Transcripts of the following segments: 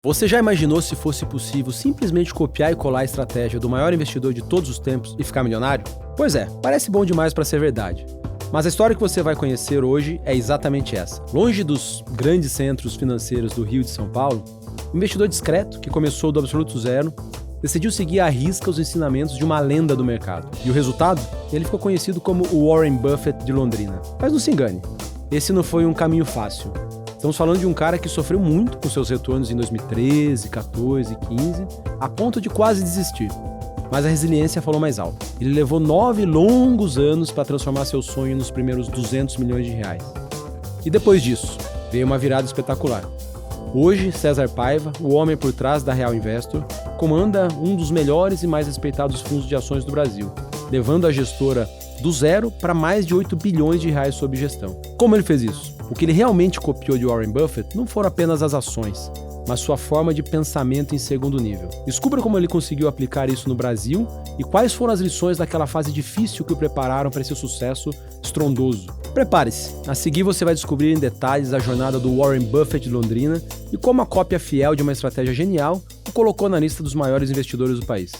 Você já imaginou se fosse possível simplesmente copiar e colar a estratégia do maior investidor de todos os tempos e ficar milionário? Pois é, parece bom demais para ser verdade. Mas a história que você vai conhecer hoje é exatamente essa. Longe dos grandes centros financeiros do Rio e de São Paulo, um investidor discreto que começou do absoluto zero decidiu seguir à risca os ensinamentos de uma lenda do mercado. E o resultado? Ele ficou conhecido como o Warren Buffett de Londrina. Mas não se engane, esse não foi um caminho fácil. Estamos falando de um cara que sofreu muito com seus retornos em 2013, 14 e 15, a ponto de quase desistir. Mas a resiliência falou mais alto. Ele levou 9 longos anos para transformar seu sonho nos primeiros 200 milhões de reais. E depois disso, veio uma virada espetacular. Hoje, César Paiva, o homem por trás da Real Investor, comanda um dos melhores e mais respeitados fundos de ações do Brasil, levando a gestora do zero para mais de 8 bilhões de reais sob gestão. Como ele fez isso? O que ele realmente copiou de Warren Buffett não foram apenas as ações, mas sua forma de pensamento em segundo nível. Descubra como ele conseguiu aplicar isso no Brasil e quais foram as lições daquela fase difícil que o prepararam para esse sucesso estrondoso. Prepare-se, a seguir você vai descobrir em detalhes a jornada do Warren Buffett de Londrina e como a cópia fiel de uma estratégia genial o colocou na lista dos maiores investidores do país.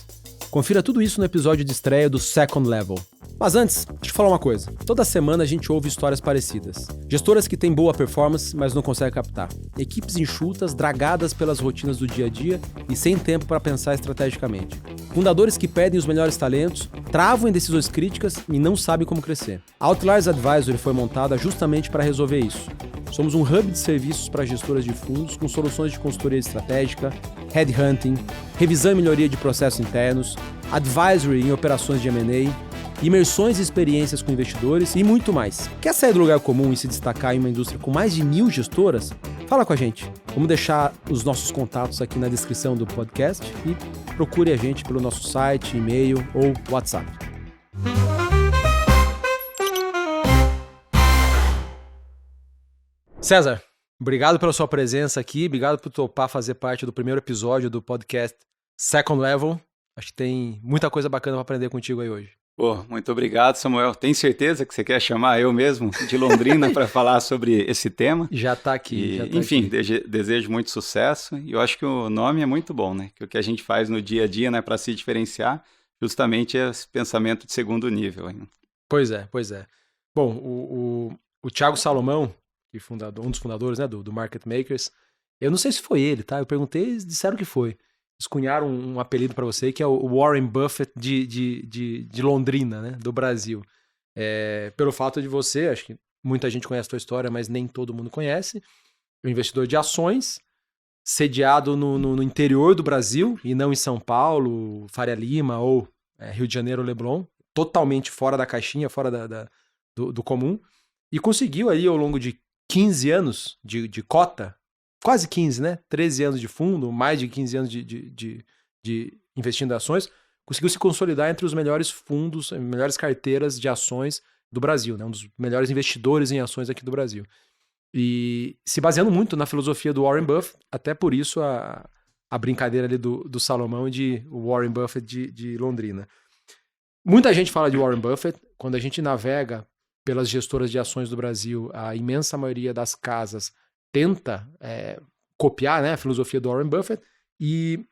Confira tudo isso no episódio de estreia do Second Level. Mas antes, deixa eu falar uma coisa. Toda semana a gente ouve histórias parecidas. Gestoras que têm boa performance, mas não conseguem captar. Equipes enxutas, dragadas pelas rotinas do dia a dia e sem tempo para pensar estrategicamente. Fundadores que pedem os melhores talentos, travam em decisões críticas e não sabem como crescer. A Outliers Advisory foi montada justamente para resolver isso. Somos um hub de serviços para gestoras de fundos com soluções de consultoria estratégica, headhunting, revisão e melhoria de processos internos, advisory em operações de M&A, imersões e experiências com investidores e muito mais. Quer sair do lugar comum e se destacar em uma indústria com mais de 1.000 gestoras? Fala com a gente. Vamos deixar os nossos contatos aqui na descrição do podcast e procure a gente pelo nosso site, e-mail ou WhatsApp. César, obrigado pela sua presença aqui, obrigado por topar fazer parte do primeiro episódio do podcast Second Level. Acho que tem muita coisa bacana para aprender contigo aí hoje. Muito obrigado, Samuel. Tem certeza que você quer chamar eu mesmo de Londrina para falar sobre esse tema? Já está aqui. Enfim, desejo muito sucesso e eu acho que o nome é muito bom, né? Que o que a gente faz no dia a dia, né, para se diferenciar, justamente é esse pensamento de segundo nível. Hein? Pois é. Bom, o Thiago Salomão, que um dos fundadores, né, do Market Makers, eu não sei se foi ele, tá? Eu perguntei, eles disseram que foi. Eles cunharam um apelido para você, que é o Warren Buffett de Londrina, né, do Brasil. Pelo fato de você, acho que muita gente conhece a tua história, mas nem todo mundo conhece, um investidor de ações, sediado no interior do Brasil, e não em São Paulo, Faria Lima ou Rio de Janeiro, Leblon, totalmente fora da caixinha, fora do comum, e conseguiu aí ao longo de 15 anos de cota, quase 15, né? 13 anos de fundo, mais de 15 anos de investindo em ações, conseguiu se consolidar entre os melhores fundos, melhores carteiras de ações do Brasil, né? Um dos melhores investidores em ações aqui do Brasil. E se baseando muito na filosofia do Warren Buffett, até por isso a brincadeira ali do Salomão e de Warren Buffett de Londrina. Muita gente fala de Warren Buffett, quando a gente navega pelas gestoras de ações do Brasil, a imensa maioria das casas tenta copiar, né, a filosofia do Warren Buffett e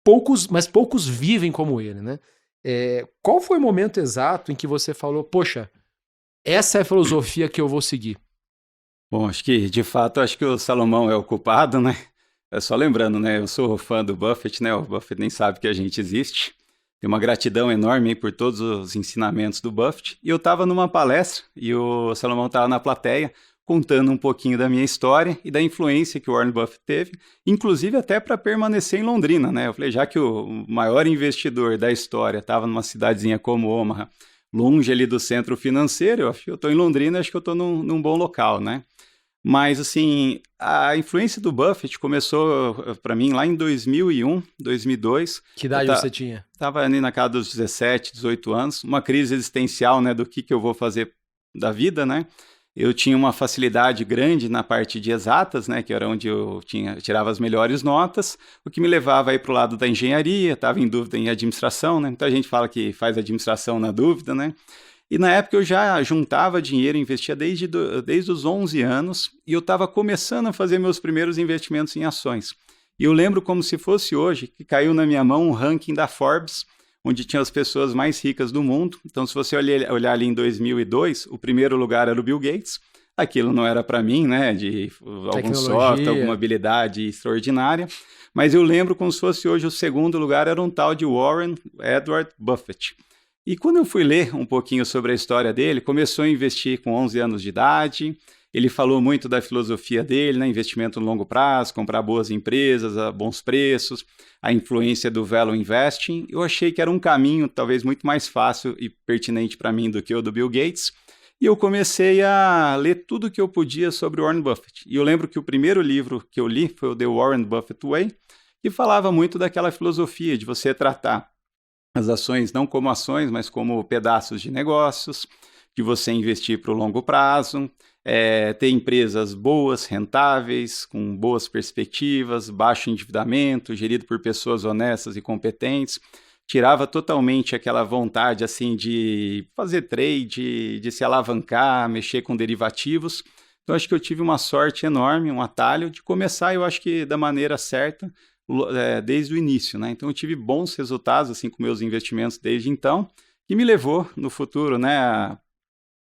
poucos vivem como ele, né? Qual foi o momento exato em que você falou, poxa, essa é a filosofia que eu vou seguir? Bom, acho que de fato o Salomão é o culpado, né? Só lembrando, né, eu sou fã do Buffett, né? O Buffett nem sabe que a gente existe. Tenho uma gratidão enorme por todos os ensinamentos do Buffett. E eu estava numa palestra e o Salomão estava na plateia contando um pouquinho da minha história e da influência que o Warren Buffett teve, inclusive até para permanecer em Londrina, né? Eu falei, já que o maior investidor da história estava numa cidadezinha como Omaha, longe ali do centro financeiro, eu estou em Londrina, acho que eu estou num bom local, né? Mas, assim, a influência do Buffett começou para mim lá em 2001, 2002. Que idade você tinha? Estava ali na casa dos 17, 18 anos, uma crise existencial, né, do que eu vou fazer da vida, né? Eu tinha uma facilidade grande na parte de exatas, né, que era onde eu tirava as melhores notas, o que me levava aí para o lado da engenharia, estava em dúvida em administração, né? Muita gente fala que faz administração na dúvida, né? E na época eu já juntava dinheiro, investia desde os 11 anos, e eu estava começando a fazer meus primeiros investimentos em ações. E eu lembro como se fosse hoje que caiu na minha mão um ranking da Forbes, onde tinha as pessoas mais ricas do mundo. Então, se você olhar ali em 2002, o primeiro lugar era o Bill Gates. Aquilo não era para mim, né, de algum software, alguma habilidade extraordinária. Mas eu lembro como se fosse hoje o segundo lugar era um tal de Warren Edward Buffett. E quando eu fui ler um pouquinho sobre a história dele, começou a investir com 11 anos de idade. Ele falou muito da filosofia dele, né? Investimento no longo prazo, comprar boas empresas a bons preços, a influência do value investing. Eu achei que era um caminho talvez muito mais fácil e pertinente para mim do que o do Bill Gates. E eu comecei a ler tudo o que eu podia sobre Warren Buffett. E eu lembro que o primeiro livro que eu li foi o The Warren Buffett Way, que falava muito daquela filosofia de você tratar as ações não como ações, mas como pedaços de negócios, de você investir para o longo prazo, ter empresas boas, rentáveis, com boas perspectivas, baixo endividamento, gerido por pessoas honestas e competentes. Tirava totalmente aquela vontade assim de fazer trade, de se alavancar, mexer com derivativos. Então, acho que eu tive uma sorte enorme, um atalho de começar, eu acho que da maneira certa, desde o início, né? Então, eu tive bons resultados assim com meus investimentos desde então, que me levou no futuro, né, a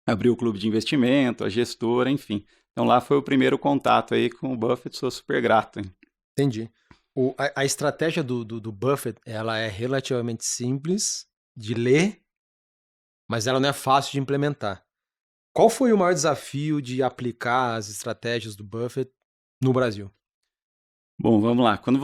abrir o clube de investimento, a gestora, enfim. Então, lá foi o primeiro contato aí com o Buffett, sou super grato. Hein? Entendi. A estratégia do Buffett, ela é relativamente simples de ler, mas ela não é fácil de implementar. Qual foi o maior desafio de aplicar as estratégias do Buffett no Brasil? Bom, vamos lá. Qual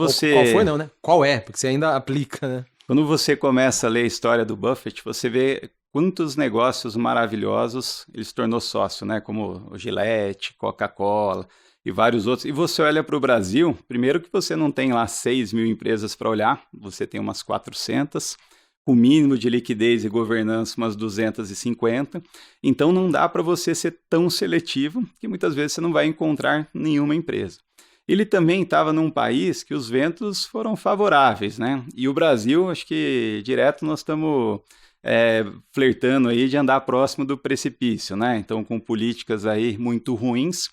foi não, né? Qual é? Porque você ainda aplica, né? Quando você começa a ler a história do Buffett, você vê quantos negócios maravilhosos ele se tornou sócio, né? Como o Gillette, Coca-Cola e vários outros. E você olha para o Brasil, primeiro que você não tem lá 6 mil empresas para olhar, você tem umas 400, com mínimo de liquidez e governança umas 250. Então não dá para você ser tão seletivo que muitas vezes você não vai encontrar nenhuma empresa. Ele também estava num país que os ventos foram favoráveis, né? E o Brasil, acho que direto nós estamos flertando aí de andar próximo do precipício, né? Então, com políticas aí muito ruins.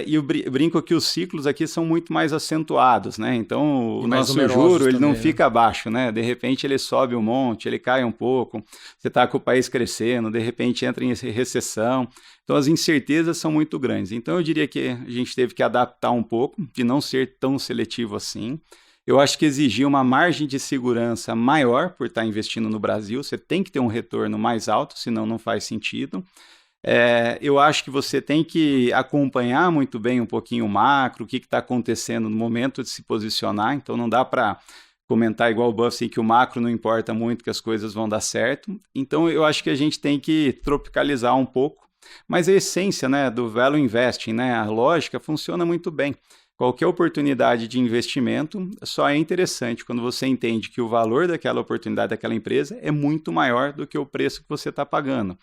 E eu brinco que os ciclos aqui são muito mais acentuados, né? Então, o nosso juro, ele não fica abaixo, né? De repente, ele sobe um monte, ele cai um pouco, você está com o país crescendo, de repente entra em recessão. Então, as incertezas são muito grandes. Então, eu diria que a gente teve que adaptar um pouco, de não ser tão seletivo assim. Eu acho que exigir uma margem de segurança maior por estar investindo no Brasil. Você tem que ter um retorno mais alto, senão não faz sentido. Eu acho que você tem que acompanhar muito bem um pouquinho o macro, o que está acontecendo no momento de se posicionar. Então, não dá para comentar igual o Buffett, que o macro não importa muito, que as coisas vão dar certo. Então, eu acho que a gente tem que tropicalizar um pouco. Mas a essência, né, do value investing, né, a lógica funciona muito bem. Qualquer oportunidade de investimento só é interessante quando você entende que o valor daquela oportunidade daquela empresa é muito maior do que o preço que você está pagando.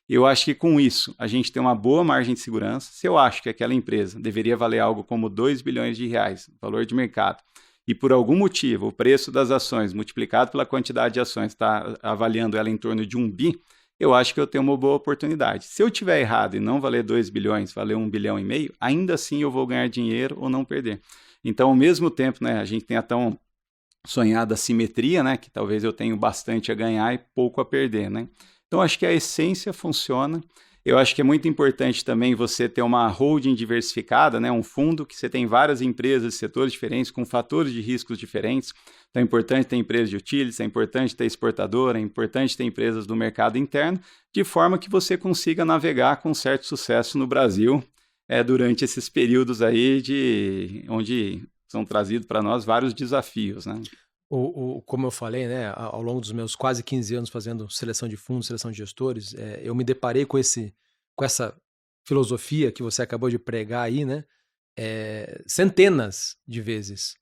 Eu acho que com isso a gente tem uma boa margem de segurança. Se eu acho que aquela empresa deveria valer algo como 2 bilhões de reais, valor de mercado, e por algum motivo o preço das ações multiplicado pela quantidade de ações está avaliando ela em torno de 1 bi, eu acho que eu tenho uma boa oportunidade. Se eu tiver errado e não valer 2 bilhões, valer 1,5 bilhão, ainda assim eu vou ganhar dinheiro ou não perder. Então, ao mesmo tempo, né, a gente tem a tão sonhada simetria, né, que talvez eu tenha bastante a ganhar e pouco a perder, né? Então, acho que a essência funciona. Eu acho que é muito importante também você ter uma holding diversificada, né? Um fundo que você tem várias empresas de setores diferentes, com fatores de riscos diferentes. Então, é importante ter empresas de utilities, é importante ter exportadora, é importante ter empresas do mercado interno, de forma que você consiga navegar com certo sucesso no Brasil durante esses períodos aí onde são trazidos para nós vários desafios, né? Como eu falei, né, ao longo dos meus quase 15 anos fazendo seleção de fundos, seleção de gestores, eu me deparei com essa filosofia que você acabou de pregar aí, né, centenas de vezes.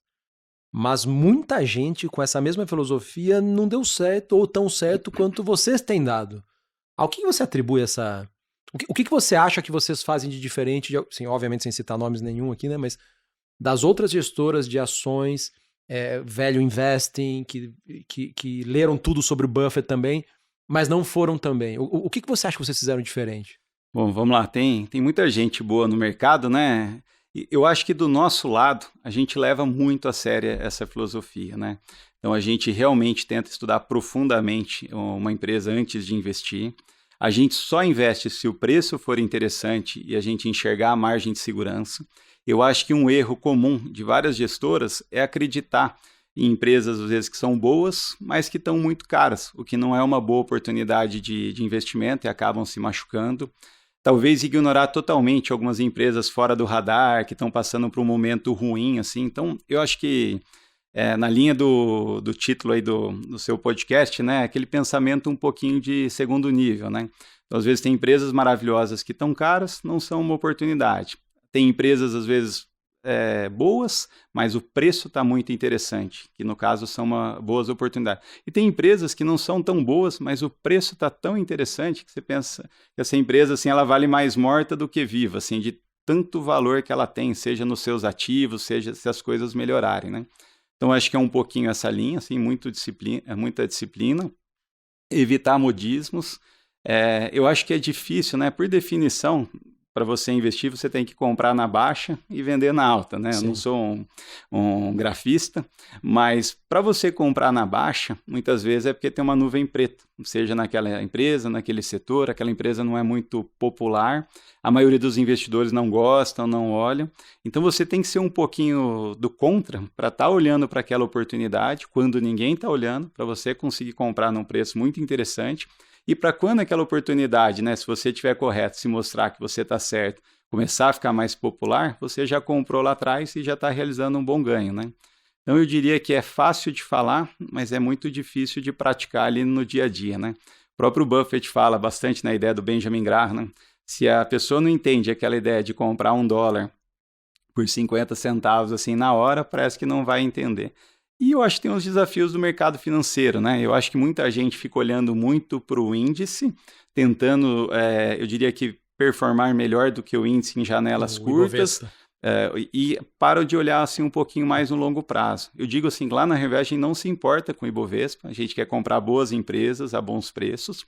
Mas muita gente com essa mesma filosofia não deu certo ou tão certo quanto vocês têm dado. Ao que você atribui essa... O que você acha que vocês fazem de diferente, assim, obviamente sem citar nomes nenhum aqui, né, mas das outras gestoras de ações... value investing, que leram tudo sobre o Buffett também, mas não foram também. O que você acha que vocês fizeram diferente? Bom, vamos lá. Tem muita gente boa no mercado, né? E eu acho que do nosso lado, a gente leva muito a sério essa filosofia, né? Então, a gente realmente tenta estudar profundamente uma empresa antes de investir. A gente só investe se o preço for interessante e a gente enxergar a margem de segurança. Eu acho que um erro comum de várias gestoras é acreditar em empresas, às vezes, que são boas, mas que estão muito caras, o que não é uma boa oportunidade de investimento e acabam se machucando. Talvez ignorar totalmente algumas empresas fora do radar, que estão passando por um momento ruim, assim. Então, eu acho que, na linha do título aí do seu podcast, né, aquele pensamento um pouquinho de segundo nível, né? Então, às vezes, tem empresas maravilhosas que estão caras, não são uma oportunidade. Tem empresas, às vezes, boas, mas o preço está muito interessante, que no caso são boas oportunidades. E tem empresas que não são tão boas, mas o preço está tão interessante que você pensa que essa empresa assim, ela vale mais morta do que viva, assim, de tanto valor que ela tem, seja nos seus ativos, seja se as coisas melhorarem, né? Então acho que é um pouquinho essa linha, assim, muita disciplina, evitar modismos. Eu acho que é difícil, né? Por definição, para você investir, você tem que comprar na baixa e vender na alta, né? Sim. Eu não sou um grafista, mas para você comprar na baixa, muitas vezes é porque tem uma nuvem preta, seja naquela empresa, naquele setor, aquela empresa não é muito popular, a maioria dos investidores não gostam, não olham, então você tem que ser um pouquinho do contra para estar olhando para aquela oportunidade, quando ninguém está olhando, para você conseguir comprar num preço muito interessante. E para quando aquela oportunidade, né, se você estiver correto, se mostrar que você está certo, começar a ficar mais popular, você já comprou lá atrás e já está realizando um bom ganho, né? Então eu diria que é fácil de falar, mas é muito difícil de praticar ali no dia a dia, né? O próprio Buffett fala bastante na ideia do Benjamin Graham, né? Se a pessoa não entende aquela ideia de comprar $1 por 50 centavos assim na hora, parece que não vai entender. E eu acho que tem os desafios do mercado financeiro, né? Eu acho que muita gente fica olhando muito para o índice, tentando, eu diria que performar melhor do que o índice em janelas curtas, e param de olhar assim um pouquinho mais no longo prazo. Eu digo assim, lá na Revest a gente não se importa com o Ibovespa, a gente quer comprar boas empresas a bons preços,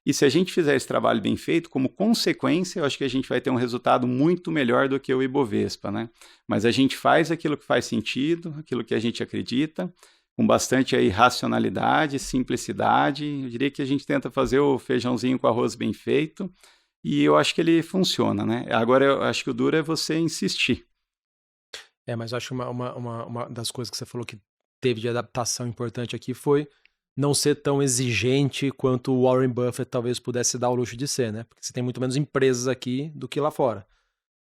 e se a gente fizer esse trabalho bem feito, como consequência, eu acho que a gente vai ter um resultado muito melhor do que o Ibovespa, né? Mas a gente faz aquilo que faz sentido, aquilo que a gente acredita, com bastante aí racionalidade, simplicidade. Eu diria que a gente tenta fazer o feijãozinho com arroz bem feito, e eu acho que ele funciona, né? Agora, eu acho que o duro é você insistir. Mas eu acho que uma das coisas que você falou que teve de adaptação importante aqui foi não ser tão exigente quanto o Warren Buffett talvez pudesse dar o luxo de ser, né? Porque você tem muito menos empresas aqui do que lá fora.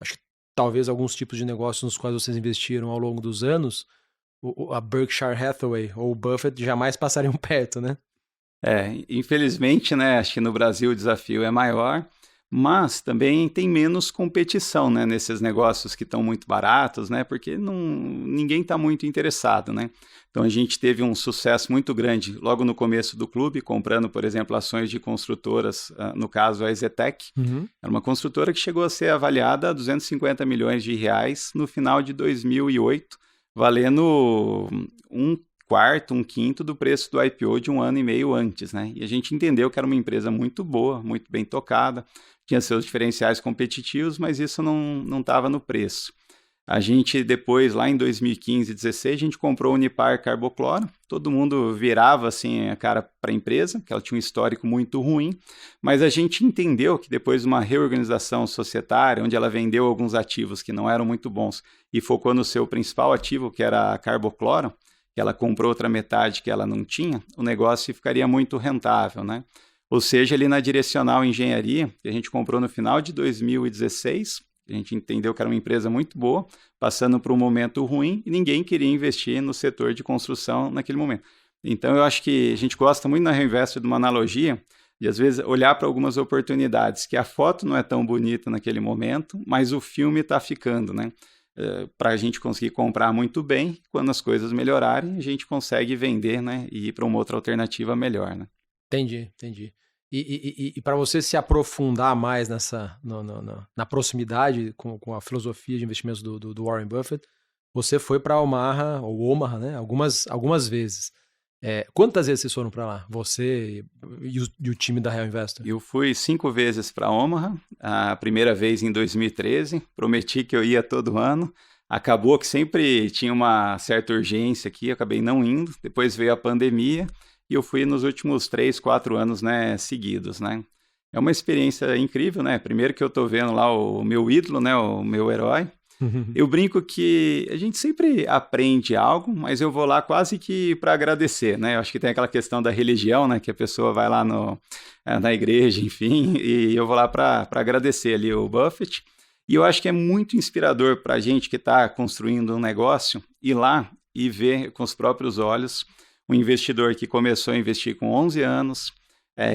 Acho que talvez alguns tipos de negócios nos quais vocês investiram ao longo dos anos, a Berkshire Hathaway ou o Buffett jamais passariam perto, né? Infelizmente, né? Acho que no Brasil o desafio é maior, mas também tem menos competição, né, nesses negócios que estão muito baratos, né, porque ninguém está muito interessado, né. Então a gente teve um sucesso muito grande logo no começo do clube, comprando, por exemplo, ações de construtoras, no caso a EZTEC. Era uma construtora que chegou a ser avaliada a R$250 milhões no final de 2008, valendo um quarto, um quinto do preço do IPO de 1 ano e meio antes, né? E a gente entendeu que era uma empresa muito boa, muito bem tocada, tinha seus diferenciais competitivos, mas isso não estava no preço. A gente depois, lá em 2015 e 2016, a gente comprou a Unipar Carbocloro, todo mundo virava assim a cara para a empresa, que ela tinha um histórico muito ruim, mas a gente entendeu que depois de uma reorganização societária, onde ela vendeu alguns ativos que não eram muito bons e focou no seu principal ativo, que era a Carbocloro, que ela comprou outra metade que ela não tinha, o negócio ficaria muito rentável, né? Ou seja, ali na Direcional Engenharia, que a gente comprou no final de 2016, a gente entendeu que era uma empresa muito boa, passando por um momento ruim, e ninguém queria investir no setor de construção naquele momento. Então, eu acho que a gente gosta muito na Reinvest de uma analogia, de às vezes olhar para algumas oportunidades, que a foto não é tão bonita naquele momento, mas o filme está ficando, né? Para a gente conseguir comprar muito bem, quando as coisas melhorarem, a gente consegue vender, né? E ir para uma outra alternativa melhor, né? Entendi. E para você se aprofundar mais na proximidade com a filosofia de investimentos do Warren Buffett, você foi para Omaha, ou Omaha, né? Algumas vezes. Quantas vezes vocês foram para lá? Você e o time da Real Investor? Eu fui 5 vezes para Omaha, a primeira vez em 2013, prometi que eu ia todo ano, acabou que sempre tinha uma certa urgência aqui, eu acabei não indo, depois veio a pandemia e eu fui nos últimos 3, 4 anos, né, seguidos, né. É uma experiência incrível, né, primeiro que eu tô vendo lá o meu ídolo, né, o meu herói. Eu brinco que a gente sempre aprende algo, mas eu vou lá quase que para agradecer, né? Eu acho que tem aquela questão da religião, né? Que a pessoa vai lá na igreja, enfim, e eu vou lá para agradecer ali o Buffett. E eu acho que é muito inspirador para a gente que está construindo um negócio ir lá e ver com os próprios olhos um investidor que começou a investir com 11 anos,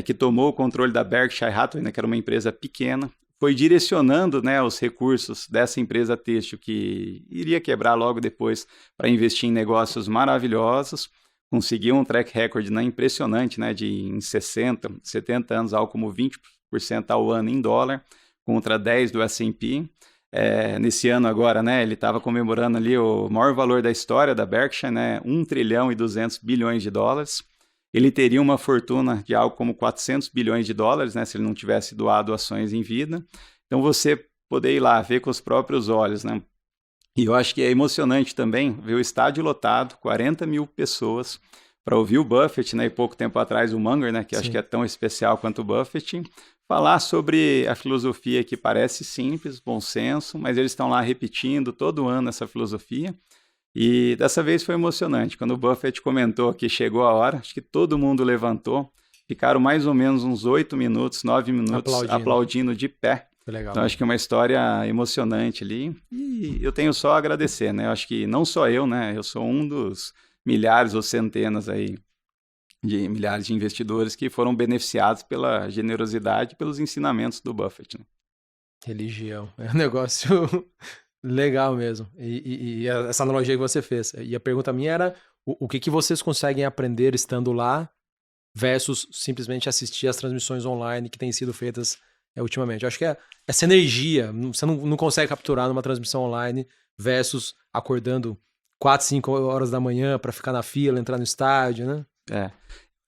que tomou o controle da Berkshire Hathaway, né, que era uma empresa pequena, foi direcionando, né, os recursos dessa empresa têxtil que iria quebrar logo depois para investir em negócios maravilhosos, conseguiu um track record, né, impressionante, né, em 60, 70 anos, algo como 20% ao ano em dólar, contra 10 do S&P. Nesse ano agora, né, ele estava comemorando ali o maior valor da história da Berkshire, né, 1 trilhão e 200 bilhões de dólares. Ele teria uma fortuna de algo como 400 bilhões de dólares, né, se ele não tivesse doado ações em vida. Então, você poder ir lá ver com os próprios olhos, né? E eu acho que é emocionante também ver o estádio lotado, 40 mil pessoas, para ouvir o Buffett, né, e pouco tempo atrás o Munger, né, que acho que é tão especial quanto o Buffett, falar sobre a filosofia que parece simples, bom senso, mas eles estão lá repetindo todo ano essa filosofia. E dessa vez foi emocionante. Quando o Buffett comentou que chegou a hora, acho que todo mundo levantou. Ficaram mais ou menos uns 8 minutos, 9 minutos aplaudindo de pé. Foi legal. Então acho que é uma história emocionante ali. E eu tenho só a agradecer, né? Eu acho que não só eu, né? Eu sou um dos milhares ou centenas aí de milhares de investidores que foram beneficiados pela generosidade e pelos ensinamentos do Buffett, né? Religião. É um negócio legal mesmo. E essa analogia que você fez. E a pergunta minha era o que vocês conseguem aprender estando lá versus simplesmente assistir as transmissões online que têm sido feitas ultimamente. Eu acho que essa energia, você não consegue capturar numa transmissão online versus acordando 4, 5 horas da manhã para ficar na fila, entrar no estádio, né?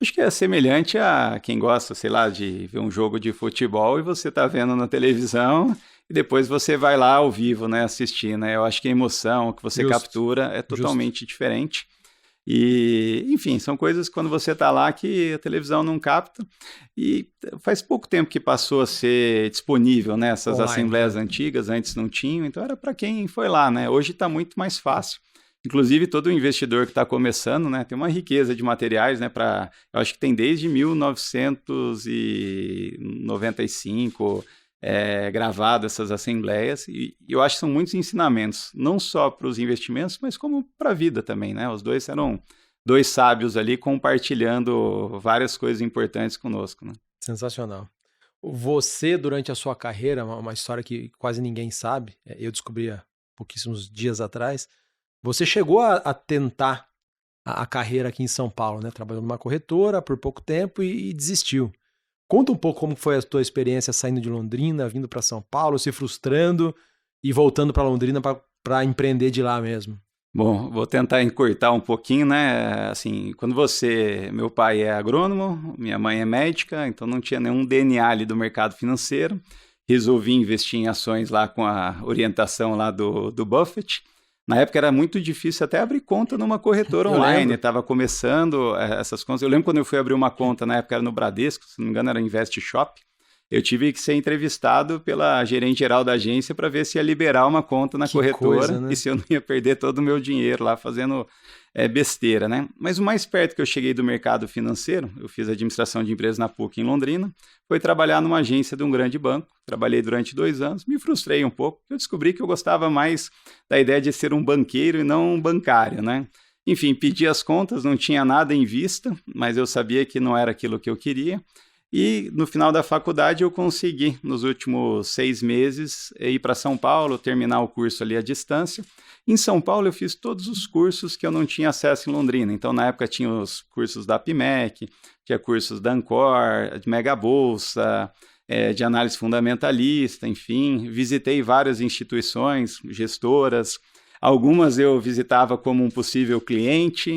Acho que é semelhante a quem gosta, sei lá, de ver um jogo de futebol e você tá vendo na televisão e depois você vai lá ao vivo, né, assistir, né? Eu acho que a emoção que você captura é totalmente diferente. E, enfim, são coisas quando você tá lá que a televisão não capta. E faz pouco tempo que passou a ser disponível, né, essas assembleias antigas, antes não tinham, então era para quem foi lá, né? Hoje está muito mais fácil. Inclusive, todo investidor que está começando, né, tem uma riqueza de materiais, né, eu acho que tem desde 1995 gravado essas assembleias, e eu acho que são muitos ensinamentos, não só para os investimentos, mas como para a vida também, né? Os dois eram dois sábios ali compartilhando várias coisas importantes conosco, né? Sensacional. Você, durante a sua carreira, uma história que quase ninguém sabe, eu descobri há pouquíssimos dias atrás, você chegou a tentar a carreira aqui em São Paulo, né? Trabalhou numa corretora por pouco tempo e desistiu. Conta um pouco como foi a tua experiência saindo de Londrina, vindo para São Paulo, se frustrando e voltando para Londrina para empreender de lá mesmo. Bom, vou tentar encurtar um pouquinho, né? Assim, meu pai é agrônomo, minha mãe é médica, então não tinha nenhum DNA ali do mercado financeiro. Resolvi investir em ações lá com a orientação lá do Buffett. Na época era muito difícil até abrir conta numa corretora online, estava começando essas contas. Eu lembro quando eu fui abrir uma conta, na época era no Bradesco, se não me engano era Invest Shop, eu tive que ser entrevistado pela gerente geral da agência para ver se ia liberar uma conta na corretora coisa, né? E se eu não ia perder todo o meu dinheiro lá fazendo besteira, né? Mas o mais perto que eu cheguei do mercado financeiro, eu fiz administração de empresas na PUC em Londrina, foi trabalhar numa agência de um grande banco. Trabalhei durante 2 anos, me frustrei um pouco, eu descobri que eu gostava mais da ideia de ser um banqueiro e não um bancário, né? Enfim, pedi as contas, não tinha nada em vista, mas eu sabia que não era aquilo que eu queria. E no final da faculdade eu consegui, nos últimos 6 meses, ir para São Paulo, terminar o curso ali à distância. Em São Paulo eu fiz todos os cursos que eu não tinha acesso em Londrina. Então, na época, tinha os cursos da PMEC, tinha cursos da Ancor, de Mega Bolsa, de análise fundamentalista, enfim. Visitei várias instituições, gestoras. Algumas eu visitava como um possível cliente,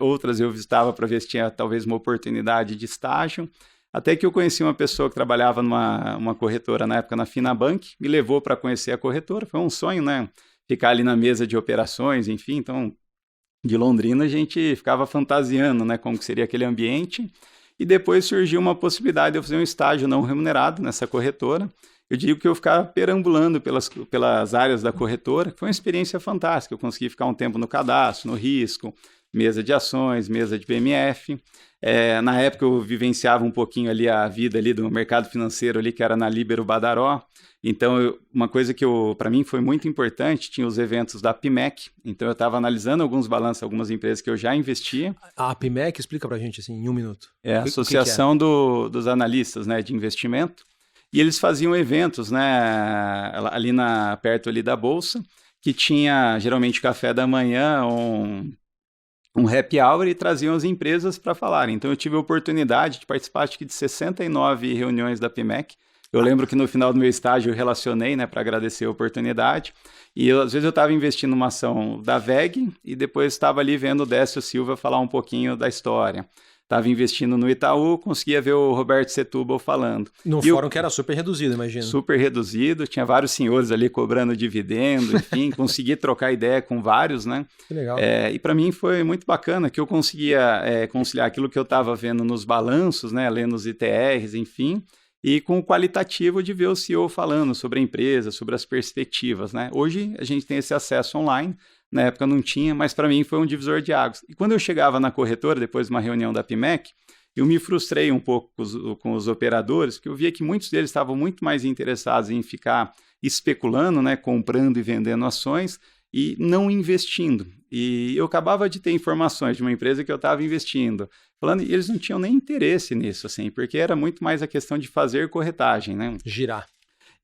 outras eu visitava para ver se tinha talvez uma oportunidade de estágio. Até que eu conheci uma pessoa que trabalhava numa corretora na época na Finabank, me levou para conhecer a corretora, foi um sonho, né? Ficar ali na mesa de operações, enfim, então de Londrina a gente ficava fantasiando, né, como que seria aquele ambiente. E depois surgiu uma possibilidade de eu fazer um estágio não remunerado nessa corretora. Eu digo que eu ficava perambulando pelas áreas da corretora, que foi uma experiência fantástica. Eu consegui ficar um tempo no cadastro, no risco, mesa de ações, mesa de PMF. Na época eu vivenciava um pouquinho ali a vida ali do mercado financeiro ali, que era na Líbero Badaró. Então, uma coisa que para mim foi muito importante, tinha os eventos da PMEC. Então, eu estava analisando alguns balanços, algumas empresas que eu já investia. A PMEC, explica para a gente assim, em um minuto. É a Associação dos Analistas, né, de Investimento. E eles faziam eventos, né, ali perto ali da Bolsa, que tinha geralmente café da manhã, um happy hour, e traziam as empresas para falar. Então, eu tive a oportunidade de participar de 69 reuniões da PMEC. Eu lembro que no final do meu estágio eu relacionei, né, para agradecer a oportunidade. E às vezes eu estava investindo numa ação da VEG e depois estava ali vendo o Décio Silva falar um pouquinho da história. Estava investindo no Itaú, conseguia ver o Roberto Setúbal falando. Num fórum que era super reduzido, imagino. Super reduzido, tinha vários senhores ali cobrando dividendo, enfim, consegui trocar ideia com vários, né? Que legal. E para mim foi muito bacana que eu conseguia conciliar aquilo que eu estava vendo nos balanços, né, lendo os ITRs, enfim, e com o qualitativo de ver o CEO falando sobre a empresa, sobre as perspectivas, né? Hoje a gente tem esse acesso online, na época não tinha, mas para mim foi um divisor de águas. E quando eu chegava na corretora, depois de uma reunião da PMEC, eu me frustrei um pouco com os operadores, porque eu via que muitos deles estavam muito mais interessados em ficar especulando, né, comprando e vendendo ações, e não investindo. E eu acabava de ter informações de uma empresa que eu estava investindo, falando, e eles não tinham nem interesse nisso, assim, porque era muito mais a questão de fazer corretagem, né? Girar.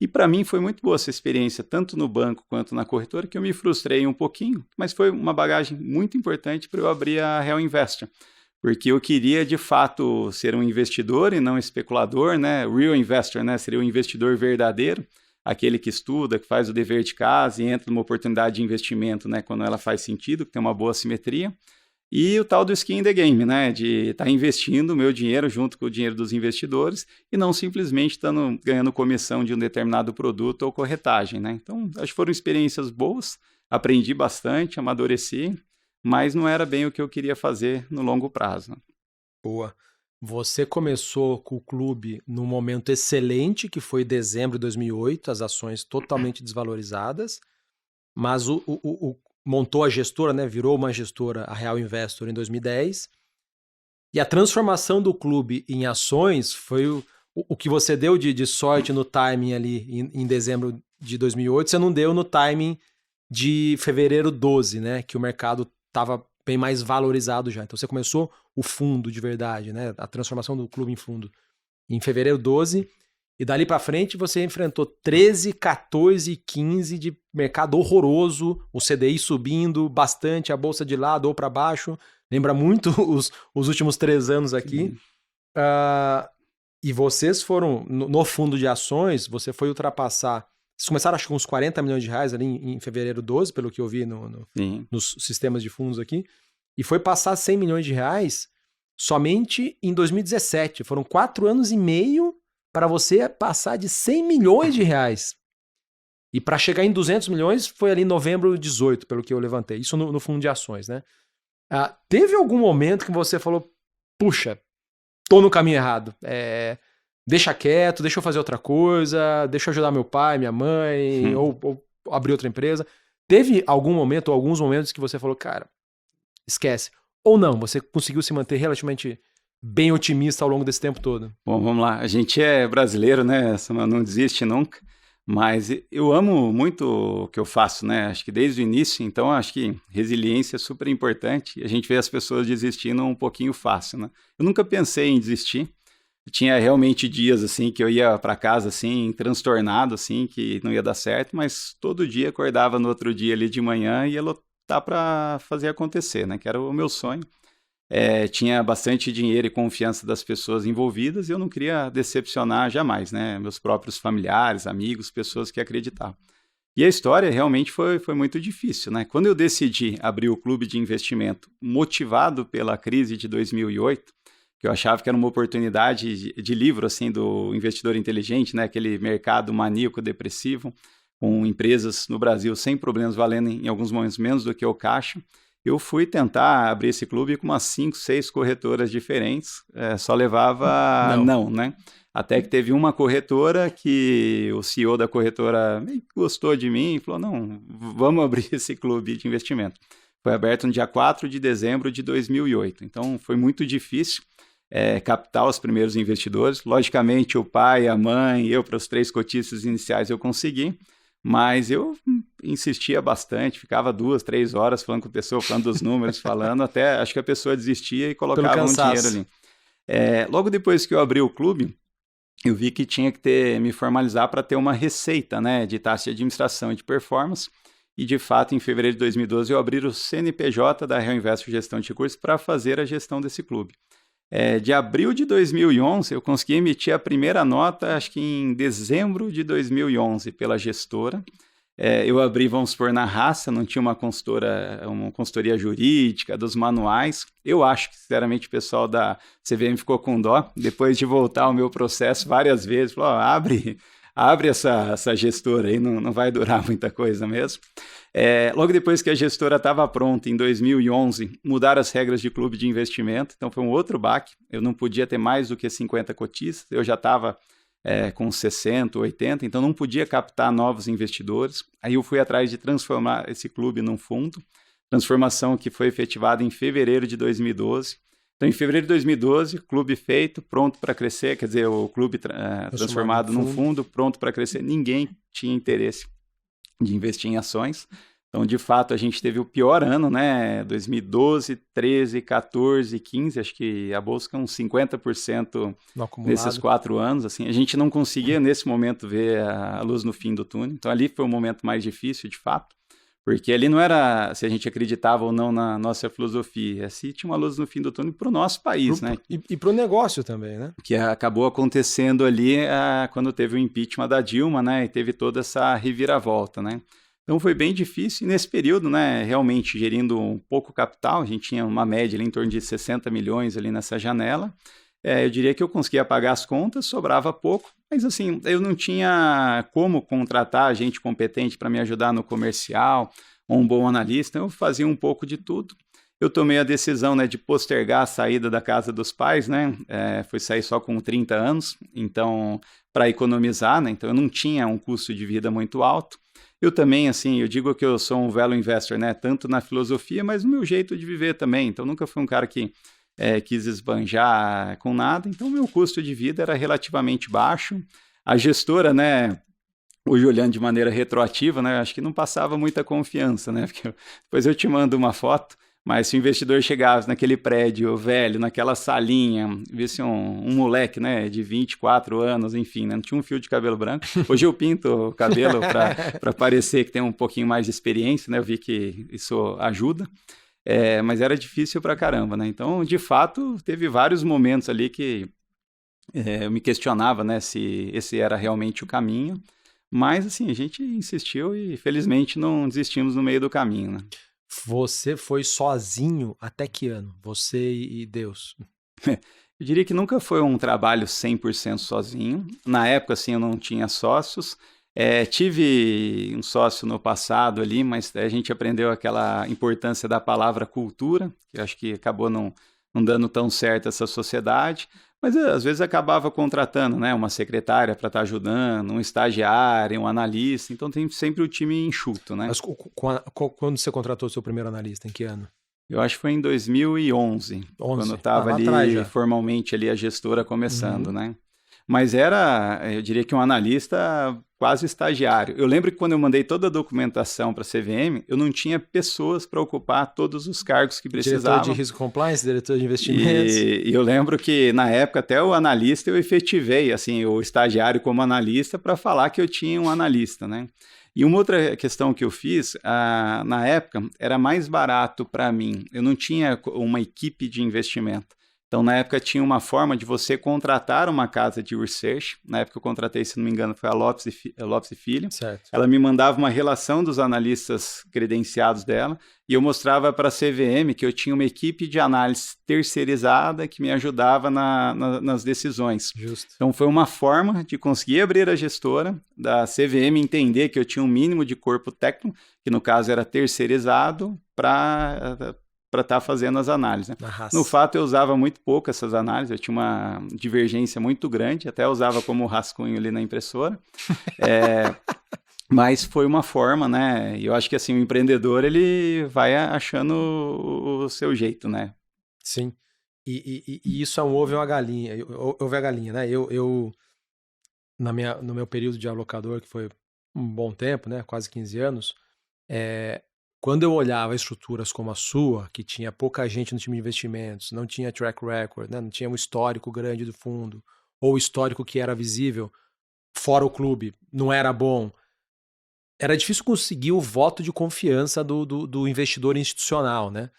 E para mim foi muito boa essa experiência, tanto no banco quanto na corretora, que eu me frustrei um pouquinho, mas foi uma bagagem muito importante para eu abrir a Real Investor, porque eu queria, de fato, ser um investidor e não especulador, né? Real Investor, né? Seria um investidor verdadeiro, aquele que estuda, que faz o dever de casa e entra numa oportunidade de investimento, né, quando ela faz sentido, que tem uma boa simetria. E o tal do skin in the game, né, de estar investindo o meu dinheiro junto com o dinheiro dos investidores e não simplesmente ganhando comissão de um determinado produto ou corretagem, né. Então, acho que foram experiências boas, aprendi bastante, amadureci, mas não era bem o que eu queria fazer no longo prazo. Boa. Você começou com o clube num momento excelente, que foi dezembro de 2008, as ações totalmente desvalorizadas, mas montou a gestora, né, virou uma gestora, a Real Investor, em 2010, e a transformação do clube em ações foi o que você deu de sorte no timing ali em dezembro de 2008, você não deu no timing de fevereiro 12, né, que o mercado estava bem mais valorizado já. Então você começou o fundo de verdade, né? A transformação do clube em fundo em fevereiro 12, e dali para frente você enfrentou 13, 14 e 15 de mercado horroroso, o CDI subindo bastante, a bolsa de lado ou para baixo, lembra muito os últimos 3 anos aqui. E vocês foram, no fundo de ações, você foi ultrapassar, vocês começaram acho que uns 40 milhões de reais ali em fevereiro 12, pelo que eu vi nos sistemas de fundos aqui, e foi passar 100 milhões de reais somente em 2017. Foram 4 anos e meio para você passar de 100 milhões de reais. E para chegar em 200 milhões foi ali em novembro de 18, pelo que eu levantei. Isso no fundo de ações, né? Teve algum momento que você falou, puxa, tô no caminho errado. Deixa quieto, deixa eu fazer outra coisa, deixa eu ajudar meu pai, minha mãe, ou abrir outra empresa. Teve algum momento ou alguns momentos que você falou, cara, esquece. Ou não, você conseguiu se manter relativamente bem otimista ao longo desse tempo todo? Bom, vamos lá. A gente é brasileiro, né? Não desiste nunca. Mas eu amo muito o que eu faço, né? Acho que desde o início, então acho que resiliência é super importante. A gente vê as pessoas desistindo um pouquinho fácil, né? Eu nunca pensei em desistir. Tinha realmente dias assim que eu ia para casa assim transtornado assim que não ia dar certo, mas todo dia acordava no outro dia ali de manhã e ia lutar para fazer acontecer, né? Que era o meu sonho. Tinha bastante dinheiro e confiança das pessoas envolvidas e eu não queria decepcionar jamais, né? Meus próprios familiares, amigos, pessoas que acreditavam. E a história realmente foi muito difícil, né? Quando eu decidi abrir o clube de investimento motivado pela crise de 2008, que eu achava que era uma oportunidade de livro, assim, do investidor inteligente, né? Aquele mercado maníaco depressivo, com empresas no Brasil sem problemas, valendo em alguns momentos menos do que o caixa, eu fui tentar abrir esse clube com umas 5, 6 corretoras diferentes, só levava não, né? Até que teve uma corretora que o CEO da corretora meio que gostou de mim e falou, não, vamos abrir esse clube de investimento. Foi aberto no dia 4 de dezembro de 2008, então foi muito difícil captar os primeiros investidores. Logicamente, o pai, a mãe, eu, para os 3 cotistas iniciais eu consegui, mas eu insistia bastante, ficava 2, 3 horas falando com a pessoa, falando dos números, falando, até acho que a pessoa desistia e colocava um dinheiro ali. Logo depois que eu abri o clube, eu vi que tinha que me formalizar para ter uma receita, né, de taxa de administração e de performance, e de fato, em fevereiro de 2012, eu abri o CNPJ da Real Investor Gestão de Recursos para fazer a gestão desse clube. De abril de 2011, eu consegui emitir a primeira nota, acho que em dezembro de 2011, pela gestora. Eu abri, vamos supor, na raça, não tinha uma consultoria jurídica, dos manuais. Eu acho que, sinceramente, o pessoal da CVM ficou com dó, depois de voltar ao meu processo várias vezes, falou, abre essa gestora aí, não vai durar muita coisa mesmo. Logo depois que a gestora estava pronta, em 2011, mudaram as regras de clube de investimento, então foi um outro baque, eu não podia ter mais do que 50 cotistas, eu já estava com 60, 80, então não podia captar novos investidores. Aí eu fui atrás de transformar esse clube num fundo, transformação que foi efetivada em fevereiro de 2012. Então, em fevereiro de 2012, clube feito, pronto para crescer, quer dizer, o clube transformado num fundo, pronto para crescer. Ninguém tinha interesse de investir em ações. Então, de fato, a gente teve o pior ano, né? 2012, 13, 14, 15, acho que a bolsa com uns 50% nesses 4 anos. Assim, a gente não conseguia, nesse momento, ver a luz no fim do túnel. Então, ali foi o momento mais difícil, de fato, porque ali não era se a gente acreditava ou não na nossa filosofia, se tinha uma luz no fim do túnel para o nosso país, né? E para o negócio também, né? Que acabou acontecendo ali quando teve o impeachment da Dilma, né? E teve toda essa reviravolta, né? Então foi bem difícil e nesse período, né, realmente gerindo um pouco capital, a gente tinha uma média ali em torno de 60 milhões ali nessa janela, eu diria que eu conseguia pagar as contas, sobrava pouco, mas assim, eu não tinha como contratar gente competente para me ajudar no comercial, ou um bom analista, eu fazia um pouco de tudo. Eu tomei a decisão, né, de postergar a saída da casa dos pais, né, fui sair só com 30 anos, então, para economizar, né, então eu não tinha um custo de vida muito alto. Eu também, assim, eu digo que eu sou um value investor, né, tanto na filosofia, mas no meu jeito de viver também, então nunca fui um cara que quis esbanjar com nada, então meu custo de vida era relativamente baixo. A gestora, né, hoje olhando de maneira retroativa, né, acho que não passava muita confiança, né, porque depois eu te mando uma foto, mas se o investidor chegasse naquele prédio velho, naquela salinha, visse um moleque, né, de 24 anos, enfim, né, não tinha um fio de cabelo branco. Hoje eu pinto o cabelo para parecer que tem um pouquinho mais de experiência, né, eu vi que isso ajuda, mas era difícil pra caramba, né. Então, de fato, teve vários momentos ali que eu me questionava, né, se esse era realmente o caminho, mas, assim, a gente insistiu e, felizmente, não desistimos no meio do caminho, né. Você foi sozinho até que ano? Você e Deus? Eu diria que nunca foi um trabalho 100% sozinho. Na época, assim, eu não tinha sócios. Tive um sócio no passado ali, mas a gente aprendeu aquela importância da palavra cultura, que eu acho que acabou não dando tão certo essa sociedade. Mas às vezes acabava contratando, né, uma secretária para estar ajudando, um estagiário, um analista. Então tem sempre o time enxuto, né? Mas quando você contratou o seu primeiro analista? Em que ano? Eu acho que foi em 2011, quando eu estava ali formalmente ali a gestora começando, né? Mas eu diria que um analista quase estagiário. Eu lembro que quando eu mandei toda a documentação para a CVM, eu não tinha pessoas para ocupar todos os cargos que precisavam. Diretor de risco compliance, diretor de investimentos. E eu lembro que na época até o analista eu efetivei, assim, o estagiário como analista para falar que eu tinha um analista, né? E uma outra questão que eu fiz, na época, era mais barato para mim. Eu não tinha uma equipe de investimento. Então, na época, tinha uma forma de você contratar uma casa de research. Na época, eu contratei, se não me engano, foi a Lopes e Filho. Certo. Ela me mandava uma relação dos analistas credenciados dela e eu mostrava para a CVM que eu tinha uma equipe de análise terceirizada que me ajudava nas decisões. Justo. Então, foi uma forma de conseguir abrir a gestora, da CVM entender que eu tinha um mínimo de corpo técnico, que no caso era terceirizado, para estar fazendo as análises. Né? No fato, eu usava muito pouco essas análises, eu tinha uma divergência muito grande, até usava como rascunho ali na impressora. Mas foi uma forma, né? E eu acho que assim, o empreendedor, ele vai achando o seu jeito, né? Sim. E isso é um ovo e uma galinha. Ovo e a galinha, né? Eu no meu período de alocador, que foi um bom tempo, né? Quase 15 anos, quando eu olhava estruturas como a sua, que tinha pouca gente no time de investimentos, não tinha track record, né? Não tinha um histórico grande do fundo, ou histórico que era visível, fora o clube, não era bom, era difícil conseguir o voto de confiança do investidor institucional, né?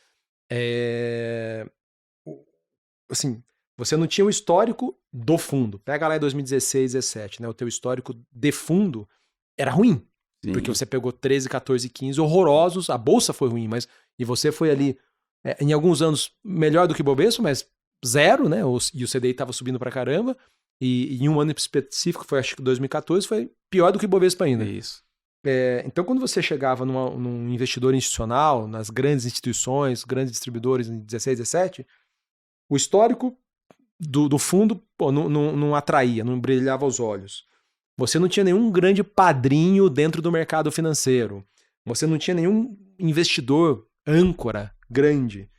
Assim, você não tinha o histórico do fundo. Pega lá em 2016, 17, né? O teu histórico de fundo era ruim. Sim. Porque você pegou 13, 14, 15 horrorosos, a bolsa foi ruim, mas e você foi ali, em alguns anos, melhor do que o Bovespa, mas zero, né? E o CDI estava subindo pra caramba, e em um ano específico, foi acho que 2014, foi pior do que o Bovespa ainda. É isso. Então, quando você chegava num investidor institucional, nas grandes instituições, grandes distribuidores em 16, 17, o histórico do fundo não atraía, não brilhava aos olhos. Você não tinha nenhum grande padrinho dentro do mercado financeiro. Você não tinha nenhum investidor âncora grande.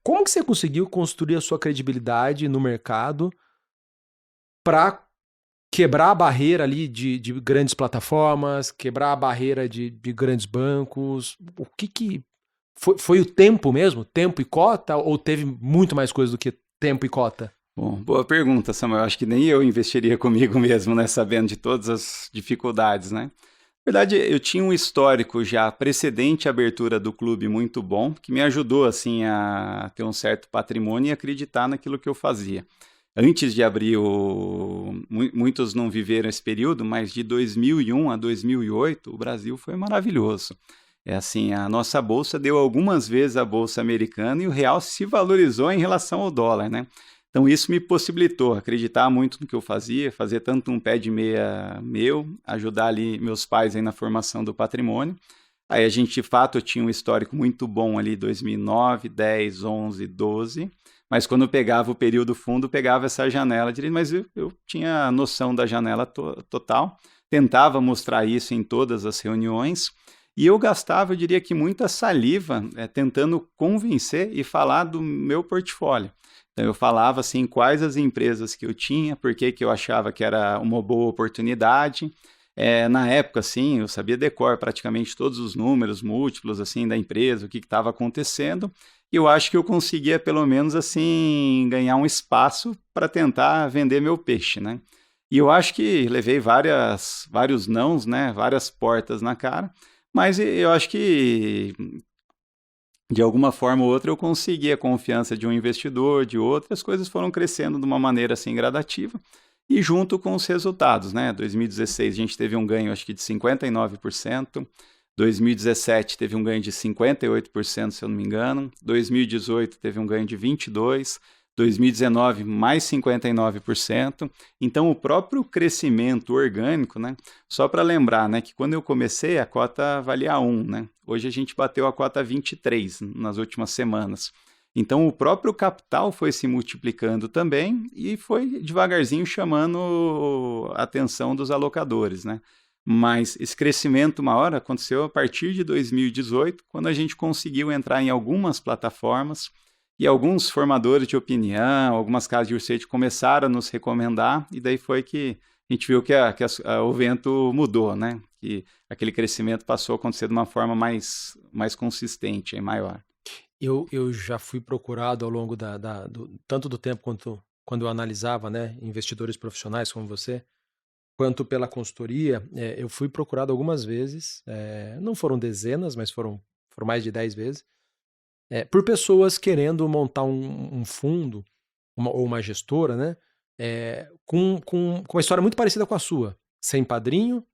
Como que você conseguiu construir a sua credibilidade no mercado para quebrar a barreira ali de grandes plataformas, quebrar a barreira de grandes bancos? O que foi o tempo mesmo? Tempo e cota? Ou teve muito mais coisa do que tempo e cota? Bom, boa pergunta, Samuel. Acho que nem eu investiria comigo mesmo, né? Sabendo de todas as dificuldades, né? Na verdade, eu tinha um histórico já precedente à abertura do clube muito bom, que me ajudou, assim, a ter um certo patrimônio e acreditar naquilo que eu fazia. Antes de abrir muitos não viveram esse período, mas de 2001 a 2008, o Brasil foi maravilhoso. Assim, a nossa bolsa deu algumas vezes a bolsa americana e o real se valorizou em relação ao dólar, né? Então isso me possibilitou acreditar muito no que eu fazia, fazer tanto um pé de meia meu, ajudar ali meus pais aí na formação do patrimônio. Aí a gente, de fato, tinha um histórico muito bom ali, 2009, 10, 11, 12. Mas quando eu pegava o período fundo, pegava essa janela direito, mas eu tinha noção da janela total, tentava mostrar isso em todas as reuniões, e eu gastava, eu diria que muita saliva, tentando convencer e falar do meu portfólio. Então eu falava assim, quais as empresas que eu tinha, por que eu achava que era uma boa oportunidade. Na época, assim, eu sabia decor praticamente todos os números múltiplos assim da empresa, o que estava acontecendo. E eu acho que eu conseguia, pelo menos, assim, ganhar um espaço para tentar vender meu peixe, né? E eu acho que levei vários nãos, né? Várias portas na cara, mas eu acho que, de alguma forma ou outra, eu consegui a confiança de um investidor, de outro, as coisas foram crescendo de uma maneira, assim, gradativa, e junto com os resultados, né? 2016 a gente teve um ganho, acho que de 59%, 2017 teve um ganho de 58%, se eu não me engano. 2018 teve um ganho de 22%. 2019, mais 59%. Então, o próprio crescimento orgânico, né? Só para lembrar, né, que quando eu comecei, a cota valia 1, né? Hoje a gente bateu a cota 23 nas últimas semanas. Então, o próprio capital foi se multiplicando também e foi devagarzinho chamando a atenção dos alocadores, né? Mas esse crescimento maior aconteceu a partir de 2018, quando a gente conseguiu entrar em algumas plataformas e alguns formadores de opinião, algumas casas de research começaram a nos recomendar, e daí foi que a gente viu que o vento mudou, né? Que aquele crescimento passou a acontecer de uma forma mais consistente e maior. Eu já fui procurado ao longo tanto do tempo quando eu analisava, né, investidores profissionais como você, quanto pela consultoria, eu fui procurado algumas vezes, não foram dezenas, mas foram mais de 10 vezes, por pessoas querendo montar um fundo ou uma gestora, né? Com uma história muito parecida com a sua. Sem padrinho,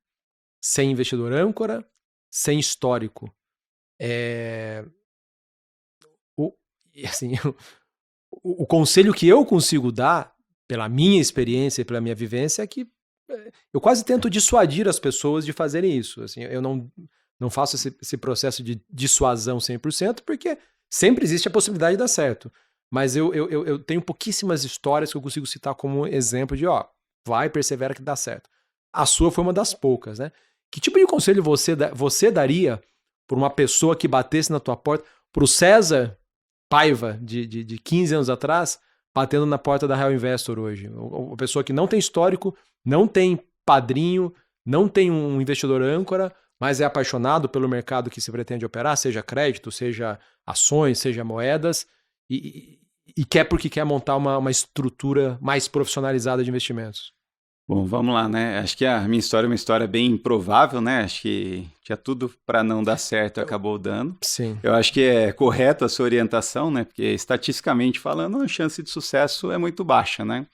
sem investidor âncora, sem histórico. Assim, o conselho que eu consigo dar, pela minha experiência e pela minha vivência, é que eu quase tento dissuadir as pessoas de fazerem isso. Assim, eu não faço esse processo de dissuasão 100%, porque sempre existe a possibilidade de dar certo. Mas eu tenho pouquíssimas histórias que eu consigo citar como exemplo de, vai, persevera que dá certo. A sua foi uma das poucas, né? Que tipo de conselho você daria por uma pessoa que batesse na tua porta, pro César Paiva, de 15 anos atrás, batendo na porta da Real Investor hoje? Uma pessoa que não tem histórico, não tem padrinho, não tem um investidor âncora, mas é apaixonado pelo mercado que se pretende operar, seja crédito, seja ações, seja moedas, e quer porque quer montar uma estrutura mais profissionalizada de investimentos. Bom, vamos lá, né? Acho que a minha história é uma história bem improvável, né? Acho que tinha tudo para não dar certo e acabou dando. Sim. Eu acho que é correto a sua orientação, né? Porque estatisticamente falando, a chance de sucesso é muito baixa, né?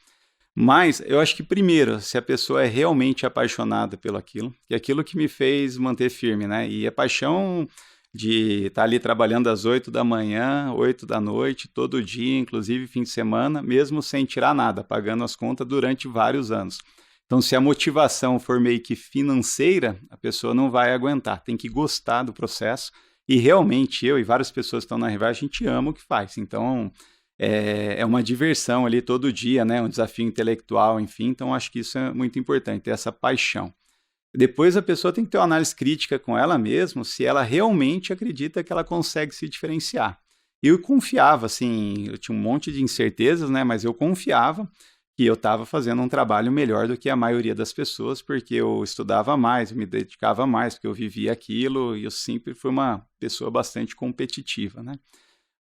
Mas eu acho que primeiro, se a pessoa é realmente apaixonada pelo aquilo, que é aquilo que me fez manter firme, né? E a paixão de estar ali trabalhando às 8 da manhã, 8 da noite, todo dia, inclusive fim de semana, mesmo sem tirar nada, pagando as contas durante vários anos. Então, se a motivação for meio que financeira, a pessoa não vai aguentar, tem que gostar do processo. E realmente, eu e várias pessoas que estão na Revai, a gente ama o que faz. Então, é uma diversão ali todo dia, né? Um desafio intelectual, enfim. Então, acho que isso é muito importante, ter essa paixão. Depois, a pessoa tem que ter uma análise crítica com ela mesma, se ela realmente acredita que ela consegue se diferenciar. E eu confiava, assim, eu tinha um monte de incertezas, né? Mas eu confiava que eu estava fazendo um trabalho melhor do que a maioria das pessoas, porque eu estudava mais, eu me dedicava mais, porque eu vivia aquilo, e eu sempre fui uma pessoa bastante competitiva, né?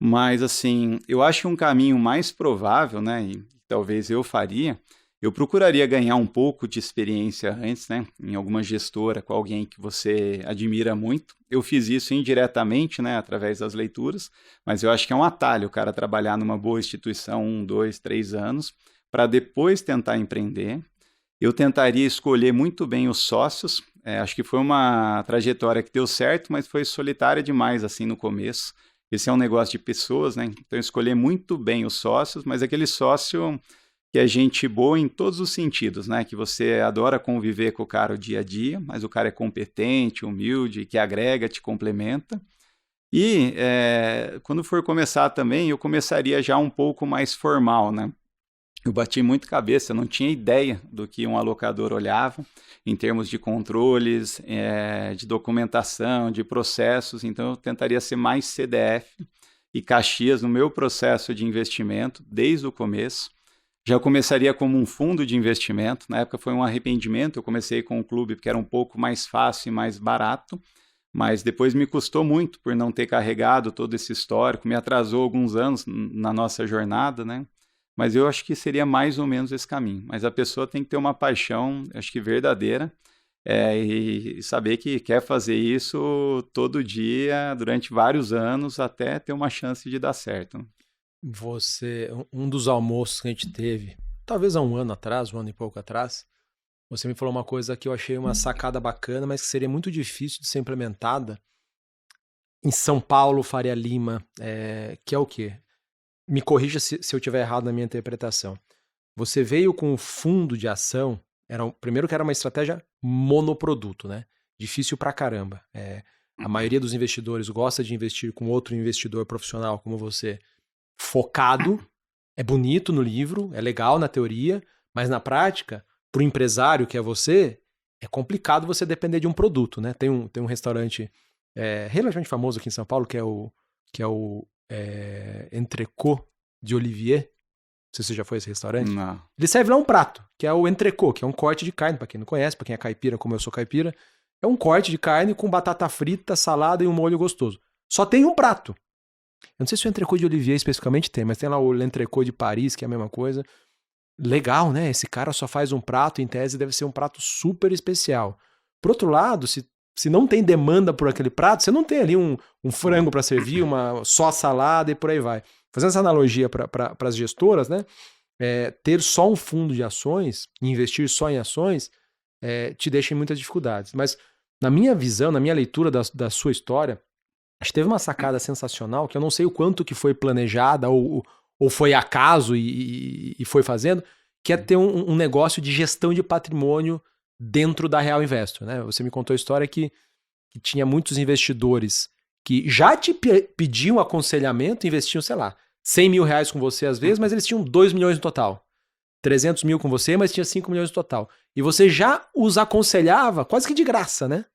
Mas, assim, eu acho que um caminho mais provável, né, e talvez eu faria, eu procuraria ganhar um pouco de experiência antes, né, em alguma gestora, com alguém que você admira muito. Eu fiz isso indiretamente, né, através das leituras, mas eu acho que é um atalho o cara trabalhar numa boa instituição 1, 2, 3 anos, para depois tentar empreender. Eu tentaria escolher muito bem os sócios. Acho que foi uma trajetória que deu certo, mas foi solitária demais assim no começo. Esse é um negócio de pessoas, né? Então, escolher muito bem os sócios, mas aquele sócio que é gente boa em todos os sentidos, né? Que você adora conviver com o cara o dia a dia, mas o cara é competente, humilde, que agrega, te complementa. E quando for começar também, eu começaria já um pouco mais formal, né? Eu bati muito cabeça, eu não tinha ideia do que um alocador olhava em termos de controles, de documentação, de processos. Então, eu tentaria ser mais CDF e Caxias no meu processo de investimento, desde o começo. Já começaria como um fundo de investimento. Na época foi um arrependimento, eu comecei com o clube porque era um pouco mais fácil e mais barato, mas depois me custou muito por não ter carregado todo esse histórico, me atrasou alguns anos na nossa jornada, né? Mas eu acho que seria mais ou menos esse caminho. Mas a pessoa tem que ter uma paixão, acho que verdadeira, e saber que quer fazer isso todo dia, durante vários anos, até ter uma chance de dar certo. Um dos almoços que a gente teve, talvez há um ano atrás, um ano e pouco atrás, você me falou uma coisa que eu achei uma sacada bacana, mas que seria muito difícil de ser implementada em São Paulo, Faria Lima, que é o quê? Me corrija se eu estiver errado na minha interpretação. Você veio com o fundo de ação, primeiro que era uma estratégia monoproduto, né? Difícil pra caramba. A maioria dos investidores gosta de investir com outro investidor profissional como você, focado, é bonito no livro, é legal na teoria, mas na prática, pro empresário que é você, é complicado você depender de um produto, né? Tem um restaurante relativamente famoso aqui em São Paulo, que é o Entrecô de Olivier. Não sei se você já foi a esse restaurante. Não. Ele serve lá um prato, que é o entrecô, que é um corte de carne, pra quem não conhece, pra quem é caipira, como eu sou caipira. É um corte de carne com batata frita, salada e um molho gostoso. Só tem um prato. Eu não sei se o entrecô de Olivier especificamente tem, mas tem lá o entrecô de Paris, que é a mesma coisa. Legal, né? Esse cara só faz um prato, em tese deve ser um prato super especial. Por outro lado, se se não tem demanda por aquele prato, você não tem ali um frango para servir, só salada e por aí vai. Fazendo essa analogia para as gestoras, né? Ter só um fundo de ações, investir só em ações, te deixa em muitas dificuldades. Mas na minha visão, na minha leitura da sua história, acho que teve uma sacada sensacional, que eu não sei o quanto que foi planejada ou foi acaso e foi fazendo, que é ter um negócio de gestão de patrimônio dentro da Real Investor, né? Você me contou a história que tinha muitos investidores que já te pediam aconselhamento, investiam, sei lá, 100 mil reais com você às vezes, mas eles tinham 2 milhões no total. 300 mil com você, mas tinha 5 milhões no total. E você já os aconselhava quase que de graça, né?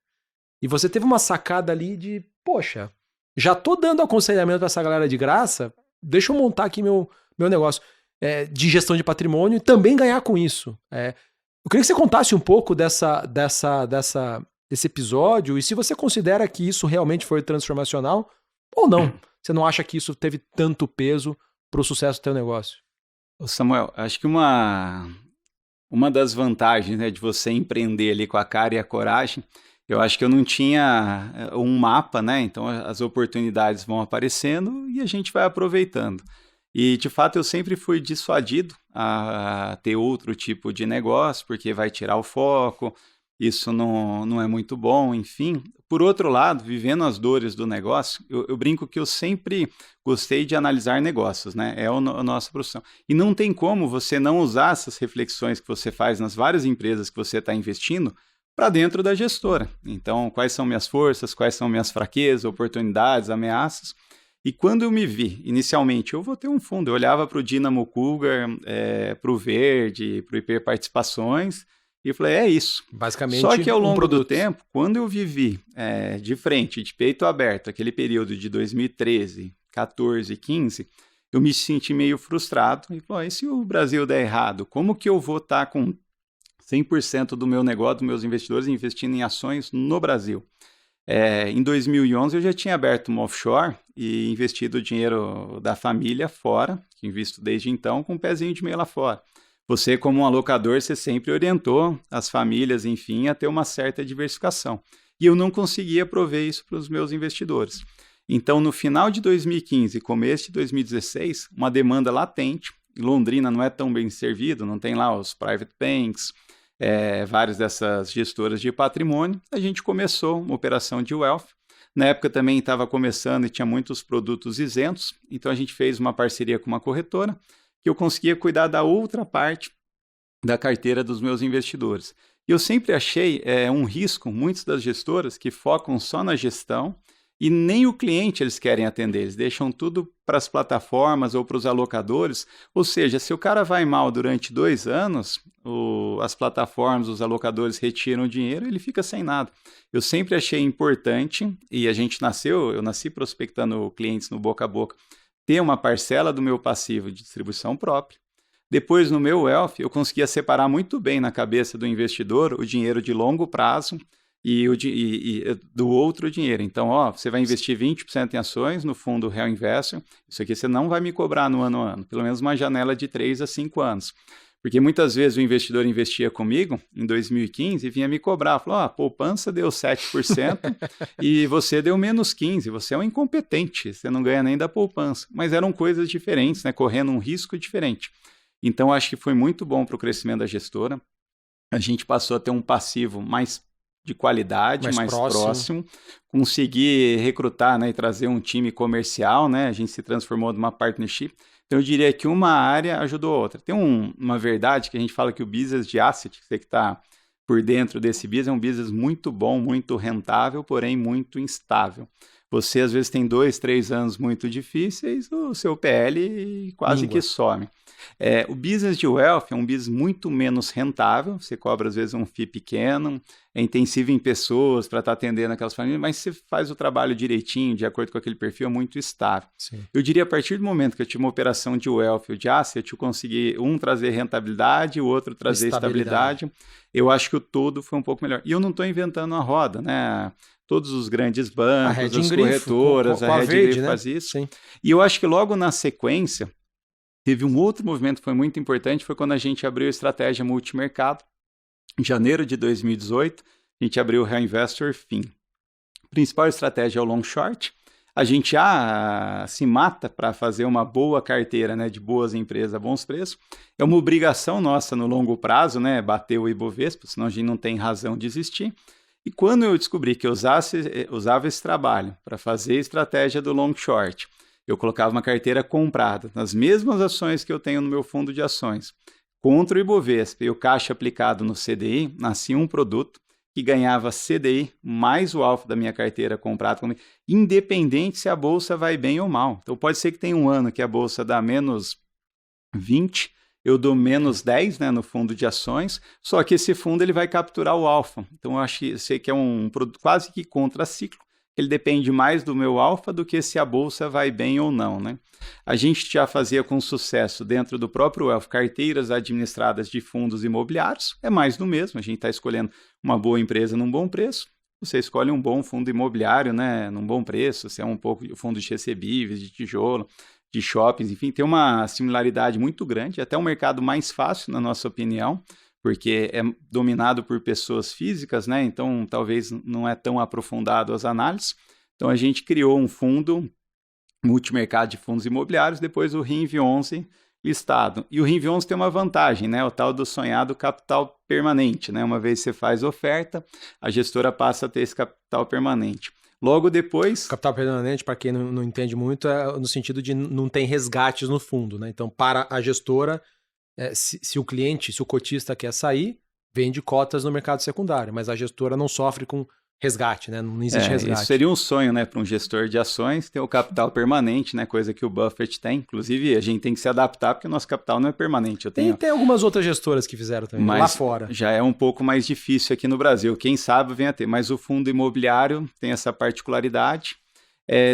E você teve uma sacada ali de, poxa, já tô dando aconselhamento para essa galera de graça, deixa eu montar aqui meu negócio de gestão de patrimônio e também ganhar com isso. Eu queria que você contasse um pouco desse episódio e se você considera que isso realmente foi transformacional ou não. Você não acha que isso teve tanto peso para o sucesso do teu negócio? Samuel, acho que uma das vantagens, né, de você empreender ali com a cara e a coragem, eu acho que eu não tinha um mapa, né? Então as oportunidades vão aparecendo e a gente vai aproveitando. E, de fato, eu sempre fui dissuadido a ter outro tipo de negócio, porque vai tirar o foco, isso não é muito bom, enfim. Por outro lado, vivendo as dores do negócio, eu brinco que eu sempre gostei de analisar negócios, né? É a nossa profissão. E não tem como você não usar essas reflexões que você faz nas várias empresas que você está investindo para dentro da gestora. Então, quais são minhas forças, quais são minhas fraquezas, oportunidades, ameaças. E quando eu me vi, inicialmente, eu vou ter um fundo. Eu olhava para o Dynamo Cougar, para o Verde, para o IP Participações, e eu falei, é isso. Basicamente, só que ao longo do tempo, quando eu vivi de frente, de peito aberto, aquele período de 2013, 14, 15, eu me senti meio frustrado. E falei, e se o Brasil der errado, como que eu vou estar com 100% do meu negócio, dos meus investidores, investindo em ações no Brasil? Em 2011 eu já tinha aberto uma offshore e investido o dinheiro da família fora, que invisto desde então, com um pezinho de meia lá fora. Você, como um alocador, você sempre orientou as famílias, enfim, a ter uma certa diversificação. E eu não conseguia prover isso para os meus investidores. Então, no final de 2015 e começo de 2016, uma demanda latente, Londrina não é tão bem servido, não tem lá os private banks, várias dessas gestoras de patrimônio, a gente começou uma operação de wealth. Na época também estava começando e tinha muitos produtos isentos, então a gente fez uma parceria com uma corretora que eu conseguia cuidar da outra parte da carteira dos meus investidores. E eu sempre achei um risco, muitas das gestoras que focam só na gestão e nem o cliente eles querem atender, eles deixam tudo para as plataformas ou para os alocadores, ou seja, se o cara vai mal durante 2 anos, as plataformas, os alocadores retiram o dinheiro, ele fica sem nada. Eu sempre achei importante, e eu nasci prospectando clientes no boca a boca, ter uma parcela do meu passivo de distribuição própria. Depois, no meu wealth, eu conseguia separar muito bem na cabeça do investidor o dinheiro de longo prazo e do outro dinheiro. Então, você vai investir 20% em ações no fundo Real Investor, isso aqui você não vai me cobrar no ano a ano, pelo menos uma janela de 3 a 5 anos. Porque muitas vezes o investidor investia comigo em 2015 e vinha me cobrar, falou, a poupança deu 7% e você deu menos 15%, você é um incompetente, você não ganha nem da poupança. Mas eram coisas diferentes, né, correndo um risco diferente. Então, acho que foi muito bom para o crescimento da gestora. A gente passou a ter um passivo mais de qualidade, mais próximo, conseguir recrutar, né, e trazer um time comercial, né, a gente se transformou numa partnership. Então, eu diria que uma área ajudou a outra. Tem uma verdade que a gente fala que o business de asset, você que está por dentro desse business, é um business muito bom, muito rentável, porém muito instável. Você, às vezes, tem 2, 3 anos muito difíceis, o seu PL quase que some. O business de wealth é um business muito menos rentável, você cobra, às vezes, um FII pequeno, é intensivo em pessoas para estar atendendo aquelas famílias, mas você faz o trabalho direitinho, de acordo com aquele perfil, é muito estável. Sim. Eu diria, a partir do momento que eu tive uma operação de wealth ou de asset, eu consegui trazer rentabilidade, o outro trazer estabilidade. Eu acho que o todo foi um pouco melhor. E eu não estou inventando a roda, né? Todos os grandes bancos, as corretoras, a Redgriffe faz isso. Sim. E eu acho que logo na sequência, teve um outro movimento que foi muito importante, foi quando a gente abriu a estratégia multimercado, em janeiro de 2018, a gente abriu o Real Investor FIM. A principal estratégia é o long short. A gente se mata para fazer uma boa carteira, né, de boas empresas a bons preços. É uma obrigação nossa no longo prazo, né, bater o Ibovespa, senão a gente não tem razão de existir. E quando eu descobri que eu usava esse trabalho para fazer a estratégia do long short, eu colocava uma carteira comprada nas mesmas ações que eu tenho no meu fundo de ações, contra o Ibovespa e o caixa aplicado no CDI, nascia um produto que ganhava CDI mais o alfa da minha carteira comprada, independente se a bolsa vai bem ou mal. Então pode ser que tenha um ano que a bolsa dá menos 20, eu dou menos 10, né, no fundo de ações, só que esse fundo ele vai capturar o alfa. Então eu sei que é um produto quase que contracíclico, ele depende mais do meu alfa do que se a bolsa vai bem ou não, né? A gente já fazia com sucesso dentro do próprio Wealth carteiras administradas de fundos imobiliários, é mais do mesmo, a gente está escolhendo uma boa empresa num bom preço, você escolhe um bom fundo imobiliário, né, num bom preço, se é um pouco de fundo de recebíveis, de tijolo, de shoppings, enfim, tem uma similaridade muito grande, até um mercado mais fácil, na nossa opinião, porque é dominado por pessoas físicas, né? Então talvez não é tão aprofundado as análises. Então a gente criou um fundo multimercado de fundos imobiliários, depois o RINV11 listado. E o RINV11 tem uma vantagem, né? O tal do sonhado capital permanente, né? Uma vez que você faz oferta, a gestora passa a ter esse capital permanente. Logo depois... Capital permanente, para quem não entende muito, é no sentido de não tem resgates no fundo, né? Então, para a gestora... se o cliente, se o cotista quer sair, vende cotas no mercado secundário, mas a gestora não sofre com resgate, né? Não existe resgate. Isso seria um sonho, né, para um gestor de ações ter o capital permanente, né, coisa que o Buffett tem. Inclusive, a gente tem que se adaptar porque o nosso capital não é permanente. Tem algumas outras gestoras que fizeram também, mas lá fora. Já é um pouco mais difícil aqui no Brasil. Quem sabe venha a ter, mas o fundo imobiliário tem essa particularidade.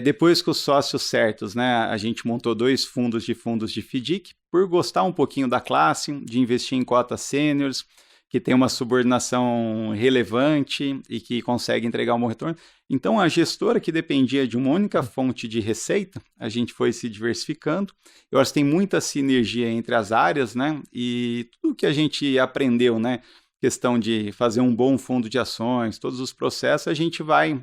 Depois que os sócios certos, né, a gente montou 2 fundos de FDIC, por gostar um pouquinho da classe, de investir em cotas sêniores, que tem uma subordinação relevante e que consegue entregar um bom retorno. Então, a gestora que dependia de uma única fonte de receita, a gente foi se diversificando. Eu acho que tem muita sinergia entre as áreas, né, e tudo que a gente aprendeu, né, questão de fazer um bom fundo de ações, todos os processos, a gente vai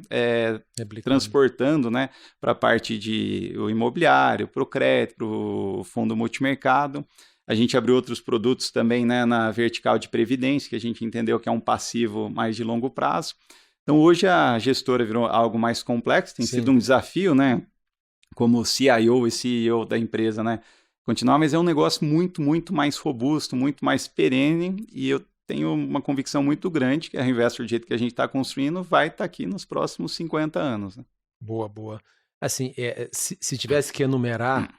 transportando, né, para a parte de o imobiliário, para o crédito, para o fundo multimercado. A gente abriu outros produtos também, né, na vertical de previdência, que a gente entendeu que é um passivo mais de longo prazo. Então, hoje a gestora virou algo mais complexo, tem sido um desafio, né, como CIO e CEO da empresa, né, continuar, mas é um negócio muito, muito mais robusto, muito mais perene, e eu tenho uma convicção muito grande que a Investor, do jeito que a gente está construindo, vai estar aqui nos próximos 50 anos. Né? Boa, boa. Assim, se tivesse que enumerar,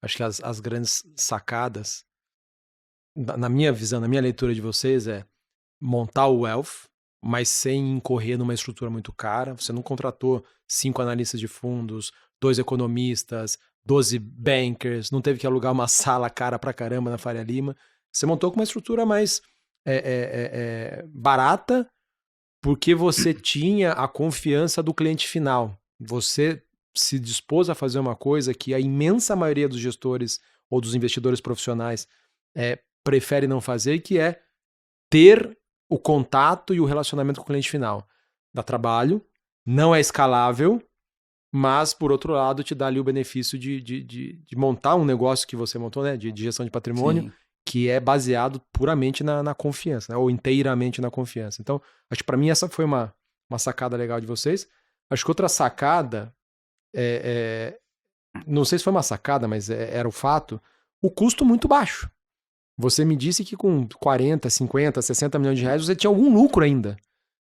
acho que as grandes sacadas, na minha visão, na minha leitura de vocês, é montar o Wealth, mas sem incorrer numa estrutura muito cara. Você não contratou 5 analistas de fundos, 2 economistas, 12 bankers, não teve que alugar uma sala cara pra caramba na Faria Lima. Você montou com uma estrutura mais barata, porque você tinha a confiança do cliente final. Você se dispôs a fazer uma coisa que a imensa maioria dos gestores ou dos investidores profissionais prefere não fazer, que é ter o contato e o relacionamento com o cliente final. Dá trabalho, não é escalável, mas, por outro lado, te dá ali o benefício de montar um negócio que você montou, né, de gestão de patrimônio, sim, que é baseado puramente na confiança, né, ou inteiramente na confiança. Então, acho que para mim essa foi uma sacada legal de vocês. Acho que outra sacada, não sei se foi uma sacada, mas era o fato, o custo muito baixo. Você me disse que com 40, 50, 60 milhões de reais você tinha algum lucro ainda.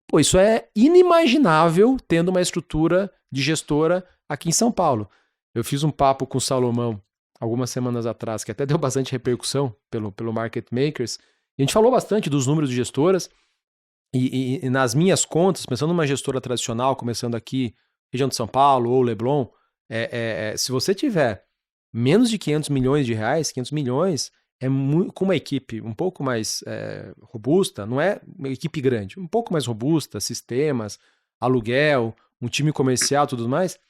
Pô, isso é inimaginável tendo uma estrutura de gestora aqui em São Paulo. Eu fiz um papo com o Salomão algumas semanas atrás, que até deu bastante repercussão pelo Market Makers. E a gente falou bastante dos números de gestoras. E nas minhas contas, pensando numa gestora tradicional, começando aqui, região de São Paulo ou Leblon, se você tiver menos de 500 milhões de reais, 500 milhões, com uma equipe um pouco mais robusta, não é uma equipe grande, um pouco mais robusta, sistemas, aluguel, um time comercial, tudo mais,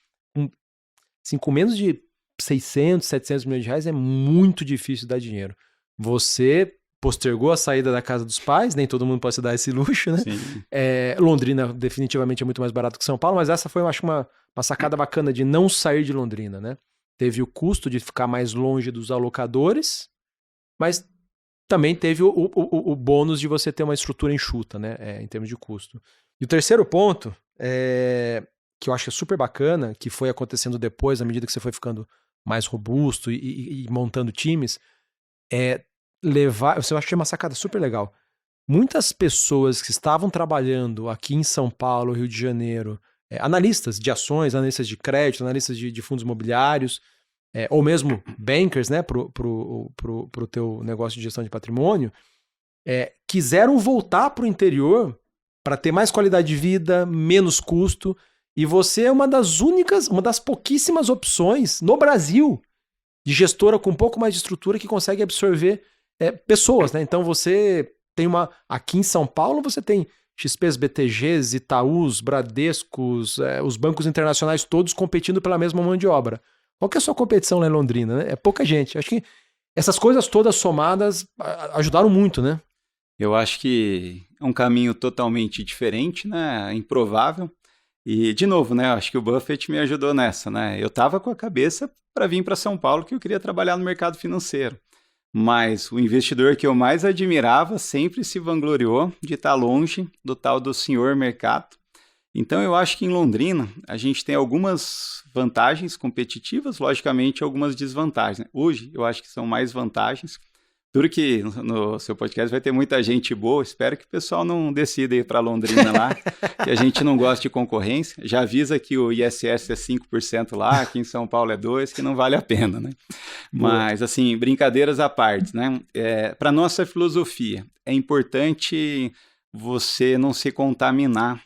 assim, com menos de 600, 700 milhões de reais é muito difícil dar dinheiro. Você postergou a saída da casa dos pais, nem todo mundo pode se dar esse luxo, né? Sim. Londrina definitivamente é muito mais barato que São Paulo, mas essa foi, eu acho, uma sacada bacana de não sair de Londrina, né? Teve o custo de ficar mais longe dos alocadores, mas também teve o bônus de você ter uma estrutura enxuta, né? Em termos de custo. E o terceiro ponto, que eu acho que é super bacana, que foi acontecendo depois, à medida que você foi ficando mais robusto e montando times, eu achei uma sacada super legal. Muitas pessoas que estavam trabalhando aqui em São Paulo, Rio de Janeiro, analistas de ações, analistas de crédito, analistas de fundos imobiliários, ou mesmo bankers, né, pro teu negócio de gestão de patrimônio, quiseram voltar para o interior para ter mais qualidade de vida, menos custo, e você é uma das pouquíssimas opções no Brasil de gestora com um pouco mais de estrutura que consegue absorver pessoas, né? Então você tem aqui em São Paulo você tem XPs, BTGs, Itaús, Bradescos, os bancos internacionais todos competindo pela mesma mão de obra. Qual que é a sua competição lá em Londrina, né? É pouca gente. Acho que essas coisas todas somadas ajudaram muito, né? Eu acho que é um caminho totalmente diferente, né? Improvável. E, de novo, né? Acho que o Buffett me ajudou nessa, né? Eu estava com a cabeça para vir para São Paulo, que eu queria trabalhar no mercado financeiro. Mas o investidor que eu mais admirava sempre se vangloriou de estar longe do tal do senhor mercado. Então eu acho que em Londrina a gente tem algumas vantagens competitivas, logicamente algumas desvantagens, né? Hoje eu acho que são mais vantagens. Duro que no seu podcast vai ter muita gente boa, espero que o pessoal não decida ir para Londrina lá, que a gente não gosta de concorrência. Já avisa que o ISS é 5% lá, aqui em São Paulo é 2%, que não vale a pena, né? Mas, assim, brincadeiras à parte, né? Para nossa filosofia, é importante você não se contaminar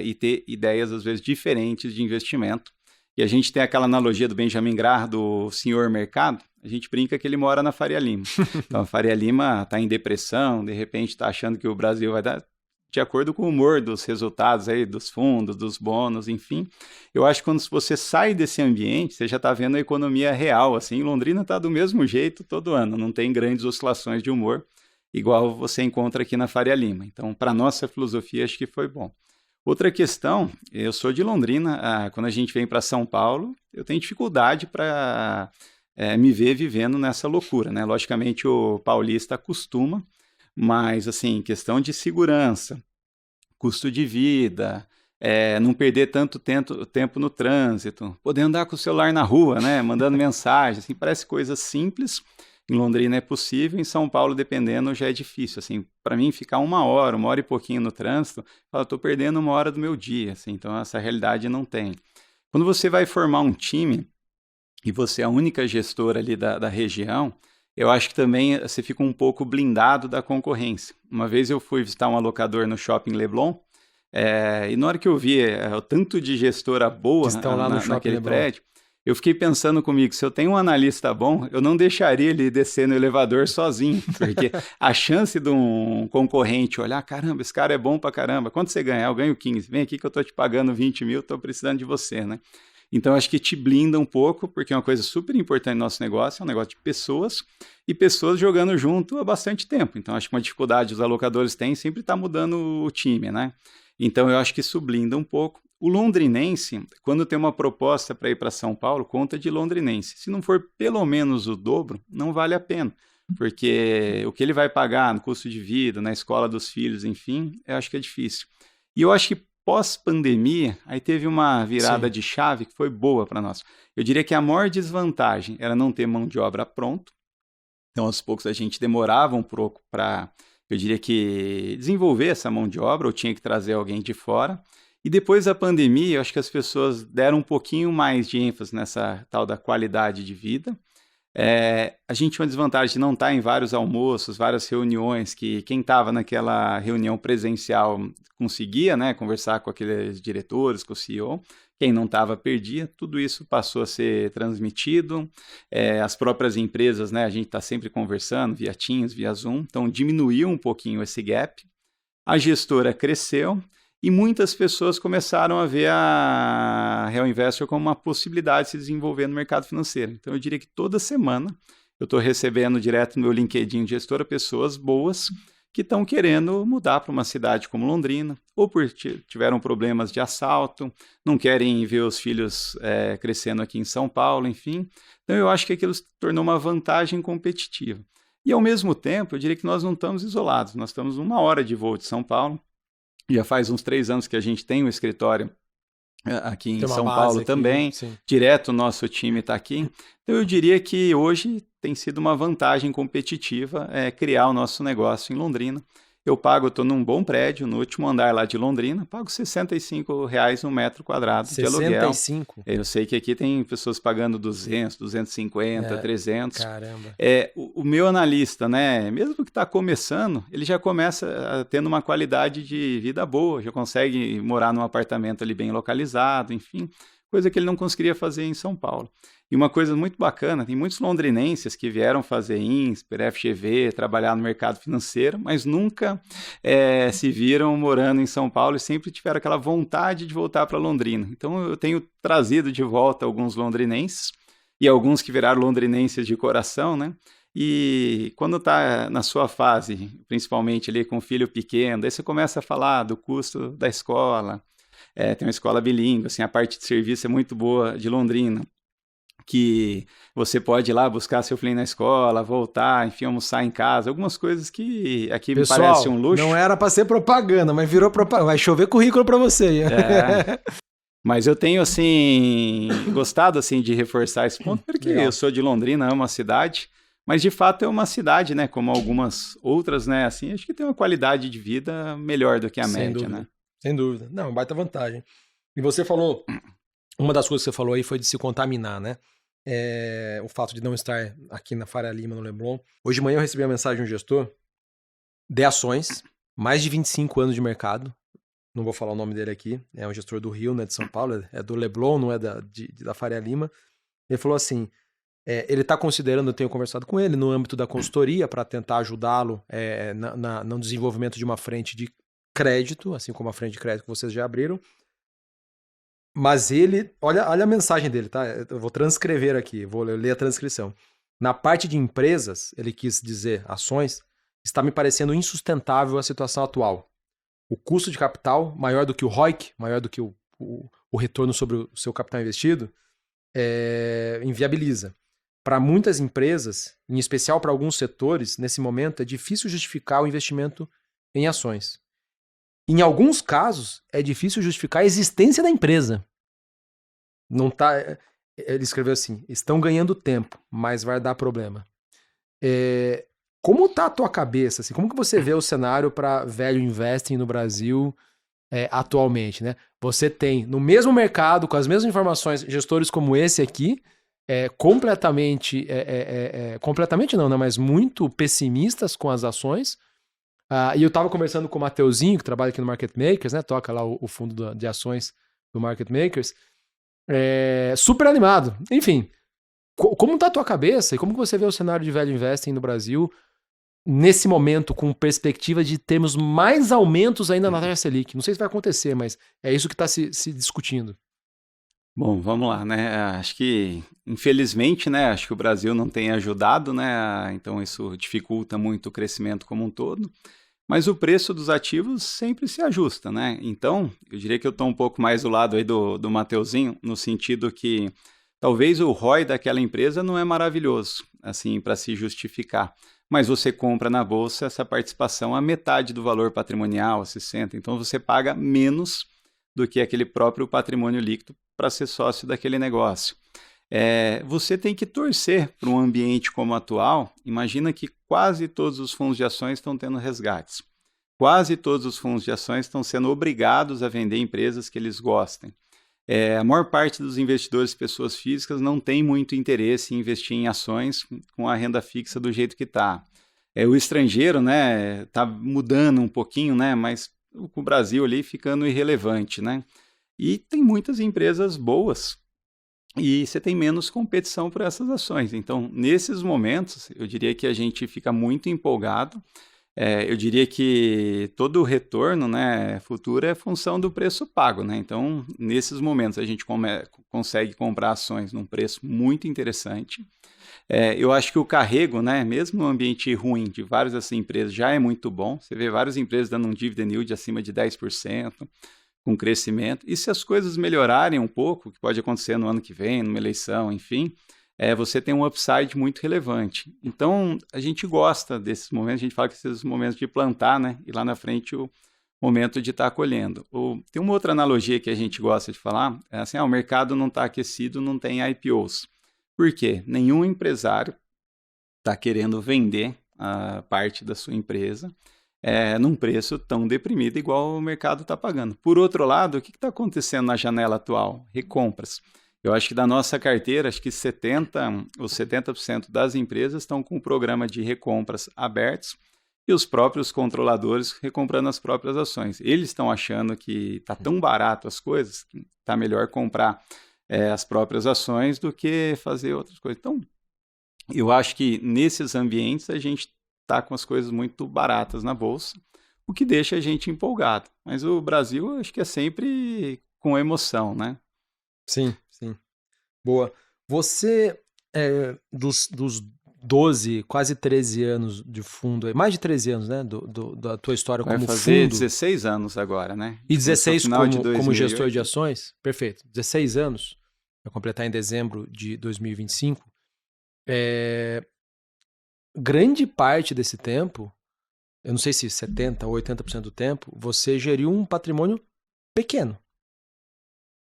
e ter ideias, às vezes, diferentes de investimento. E a gente tem aquela analogia do Benjamin Graham, do senhor mercado, a gente brinca que ele mora na Faria Lima. Então, a Faria Lima está em depressão, de repente está achando que o Brasil vai dar de acordo com o humor dos resultados aí, dos fundos, dos bônus, enfim. Eu acho que quando você sai desse ambiente, você já está vendo a economia real, assim. Londrina está do mesmo jeito todo ano, não tem grandes oscilações de humor, igual você encontra aqui na Faria Lima. Então, para a nossa filosofia, acho que foi bom. Outra questão, eu sou de Londrina, quando a gente vem para São Paulo, eu tenho dificuldade para me ver vivendo nessa loucura, né? Logicamente o paulista acostuma, mas assim, questão de segurança, custo de vida, não perder tanto tempo no trânsito, poder andar com o celular na rua, né? Mandando mensagem, assim, parece coisa simples. Em Londrina é possível, em São Paulo, dependendo, já é difícil. Assim, para mim, ficar uma hora e pouquinho no trânsito, eu estou perdendo uma hora do meu dia. Assim, então, essa realidade não tem. Quando você vai formar um time e você é a única gestora ali da região, eu acho que também você fica um pouco blindado da concorrência. Uma vez eu fui visitar um alocador no Shopping Leblon, e na hora que eu vi o tanto de gestora boa naquele prédio, eu fiquei pensando comigo, se eu tenho um analista bom, eu não deixaria ele descer no elevador sozinho, porque a chance de um concorrente olhar, caramba, esse cara é bom pra caramba, quanto você ganha? Eu ganho 15, vem aqui que eu tô te pagando 20 mil, tô precisando de você, né? Então, acho que te blinda um pouco, porque é uma coisa super importante no nosso negócio, é um negócio de pessoas, e pessoas jogando junto há bastante tempo. Então, acho que uma dificuldade os alocadores têm sempre tá mudando o time, né? Então, eu acho que isso blinda um pouco. O londrinense, quando tem uma proposta para ir para São Paulo, conta de londrinense. Se não for pelo menos o dobro, não vale a pena, porque o que ele vai pagar no custo de vida, na escola dos filhos, enfim, eu acho que é difícil. E eu acho que pós-pandemia, aí teve uma virada de chave que foi boa para nós. Eu diria que a maior desvantagem era não ter mão de obra pronta. Então, aos poucos, a gente demorava um pouco para, eu diria que, desenvolver essa mão de obra, ou tinha que trazer alguém de fora. E depois da pandemia, eu acho que as pessoas deram um pouquinho mais de ênfase nessa tal da qualidade de vida. A gente tinha uma desvantagem de não estar em vários almoços, várias reuniões, que quem estava naquela reunião presencial conseguia, né, conversar com aqueles diretores, com o CEO. Quem não estava perdia. Tudo isso passou a ser transmitido. As próprias empresas, né, a gente está sempre conversando via Teams, via Zoom, então diminuiu um pouquinho esse gap. A gestora cresceu. E muitas pessoas começaram a ver a Real Investor como uma possibilidade de se desenvolver no mercado financeiro. Então, eu diria que toda semana eu estou recebendo direto no meu LinkedIn de gestora pessoas boas que estão querendo mudar para uma cidade como Londrina, ou tiveram problemas de assalto, não querem ver os filhos crescendo aqui em São Paulo, enfim. Então, eu acho que aquilo se tornou uma vantagem competitiva. E, ao mesmo tempo, eu diria que nós não estamos isolados. Nós estamos 1 hora de voo de São Paulo. Já faz uns 3 anos que a gente tem um escritório aqui em São Paulo aqui, também. Sim. Direto o nosso time está aqui. Então, eu diria que hoje tem sido uma vantagem competitiva criar o nosso negócio em Londrina. Eu estou num bom prédio, no último andar lá de Londrina, pago R$65 um metro quadrado de aluguel. 65? Eu sei que aqui tem pessoas pagando 200, 250, 300. Caramba. O meu analista, né, mesmo que está começando, ele já começa tendo uma qualidade de vida boa, já consegue morar num apartamento ali bem localizado, enfim, coisa que ele não conseguiria fazer em São Paulo. E uma coisa muito bacana, tem muitos londrinenses que vieram fazer INSPER, FGV, trabalhar no mercado financeiro, mas nunca se viram morando em São Paulo e sempre tiveram aquela vontade de voltar para Londrina. Então, eu tenho trazido de volta alguns londrinenses e alguns que viraram londrinenses de coração, né? E quando está na sua fase, principalmente ali com o filho pequeno, daí você começa a falar do custo da escola. Tem uma escola bilíngue, assim, a parte de serviço é muito boa de Londrina, que você pode ir lá buscar seu filho na escola, voltar, enfim, almoçar em casa, algumas coisas que aqui me parece um luxo. Não era para ser propaganda, mas virou propaganda. Vai chover currículo para você. Mas eu tenho, assim, gostado, assim, de reforçar esse ponto, porque eu sou de Londrina, amo a cidade, mas de fato é uma cidade, né, como algumas outras, né, assim, acho que tem uma qualidade de vida melhor do que a média, né? Sem dúvida. Não, baita vantagem. E você falou, uma das coisas que você falou aí foi de se contaminar, né? O fato de não estar aqui na Faria Lima, no Leblon. Hoje de manhã eu recebi uma mensagem de um gestor de ações, mais de 25 anos de mercado. Não vou falar o nome dele aqui. É um gestor do Rio, né, de São Paulo. É do Leblon, não é da Faria Lima. Ele falou assim, ele está considerando, eu tenho conversado com ele, no âmbito da consultoria, para tentar ajudá-lo no desenvolvimento de uma frente de crédito, assim como a frente de crédito que vocês já abriram. Mas ele, olha a mensagem dele, tá? Eu vou transcrever aqui, vou ler a transcrição. Na parte de empresas, ele quis dizer ações, está me parecendo insustentável a situação atual. O custo de capital, maior do que o ROIC, maior do que o retorno sobre o seu capital investido, inviabiliza. Para muitas empresas, em especial para alguns setores, nesse momento é difícil justificar o investimento em ações. Em alguns casos, é difícil justificar a existência da empresa. Não tá, ele escreveu assim, estão ganhando tempo, mas vai dar problema. Como está a tua cabeça? Assim, como que você vê o cenário para value investing no Brasil atualmente? Né? Você tem, no mesmo mercado, com as mesmas informações, gestores como esse aqui, completamente não, né? Mas muito pessimistas com as ações. E eu estava conversando com o Mateuzinho, que trabalha aqui no Market Makers, né? Toca lá o fundo de ações do Market Makers. Super animado. Enfim, como está a tua cabeça e como que você vê o cenário de value investing no Brasil nesse momento, com perspectiva de termos mais aumentos ainda na taxa Selic? Não sei se vai acontecer, mas é isso que está se discutindo. Bom, vamos lá, né? Acho que, infelizmente, né? Acho que o Brasil não tem ajudado, né? Então isso dificulta muito o crescimento como um todo. Mas o preço dos ativos sempre se ajusta, né? Então, eu diria que eu estou um pouco mais do lado aí do Mateuzinho, no sentido que talvez o ROI daquela empresa não é maravilhoso, assim, para se justificar. Mas você compra na bolsa essa participação a metade do valor patrimonial, a 60%. Então, você paga menos do que aquele próprio patrimônio líquido para ser sócio daquele negócio. Você tem que torcer para um ambiente como o atual. Imagina que quase todos os fundos de ações estão tendo resgates. Quase todos os fundos de ações estão sendo obrigados a vender empresas que eles gostem. A maior parte dos investidores, pessoas físicas, não tem muito interesse em investir em ações com a renda fixa do jeito que está. O estrangeiro, né, está mudando um pouquinho, né, mas o Brasil ali ficando irrelevante, né? E tem muitas empresas boas e você tem menos competição por essas ações. Então, nesses momentos, eu diria que a gente fica muito empolgado Eu diria que todo o retorno, né, futuro é função do preço pago, né? Então, nesses momentos, a gente consegue comprar ações num preço muito interessante. Eu acho que o carrego, né, mesmo no ambiente ruim de várias dessas empresas, já é muito bom. Você vê várias empresas dando um dividend yield acima de 10%, com crescimento. E se as coisas melhorarem um pouco, que pode acontecer no ano que vem, numa eleição, enfim, você tem um upside muito relevante. Então, a gente gosta desses momentos, a gente fala que esses momentos de plantar, né, e lá na frente o momento de estar colhendo. Tem uma outra analogia que a gente gosta de falar, é assim, o mercado não está aquecido, não tem IPOs. Por quê? Nenhum empresário está querendo vender a parte da sua empresa num preço tão deprimido igual o mercado está pagando. Por outro lado, o que está acontecendo na janela atual? Recompras. Eu acho que da nossa carteira, acho que 70% das empresas estão com o programa de recompras abertos e os próprios controladores recomprando as próprias ações. Eles estão achando que está tão barato as coisas, que está melhor comprar as próprias ações do que fazer outras coisas. Então, eu acho que nesses ambientes a gente está com as coisas muito baratas na bolsa, o que deixa a gente empolgado. Mas o Brasil, acho que é sempre com emoção, né? Sim, sim. Boa. Você, dos 12, quase 13 anos de fundo, mais de 13 anos, né, da tua história como fundo. Vai fazer 16 anos agora, né? E 16 como gestor de ações? Perfeito. 16 anos, vai completar em dezembro de 2025. Grande parte desse tempo, eu não sei se 70% ou 80% do tempo, você geriu um patrimônio pequeno.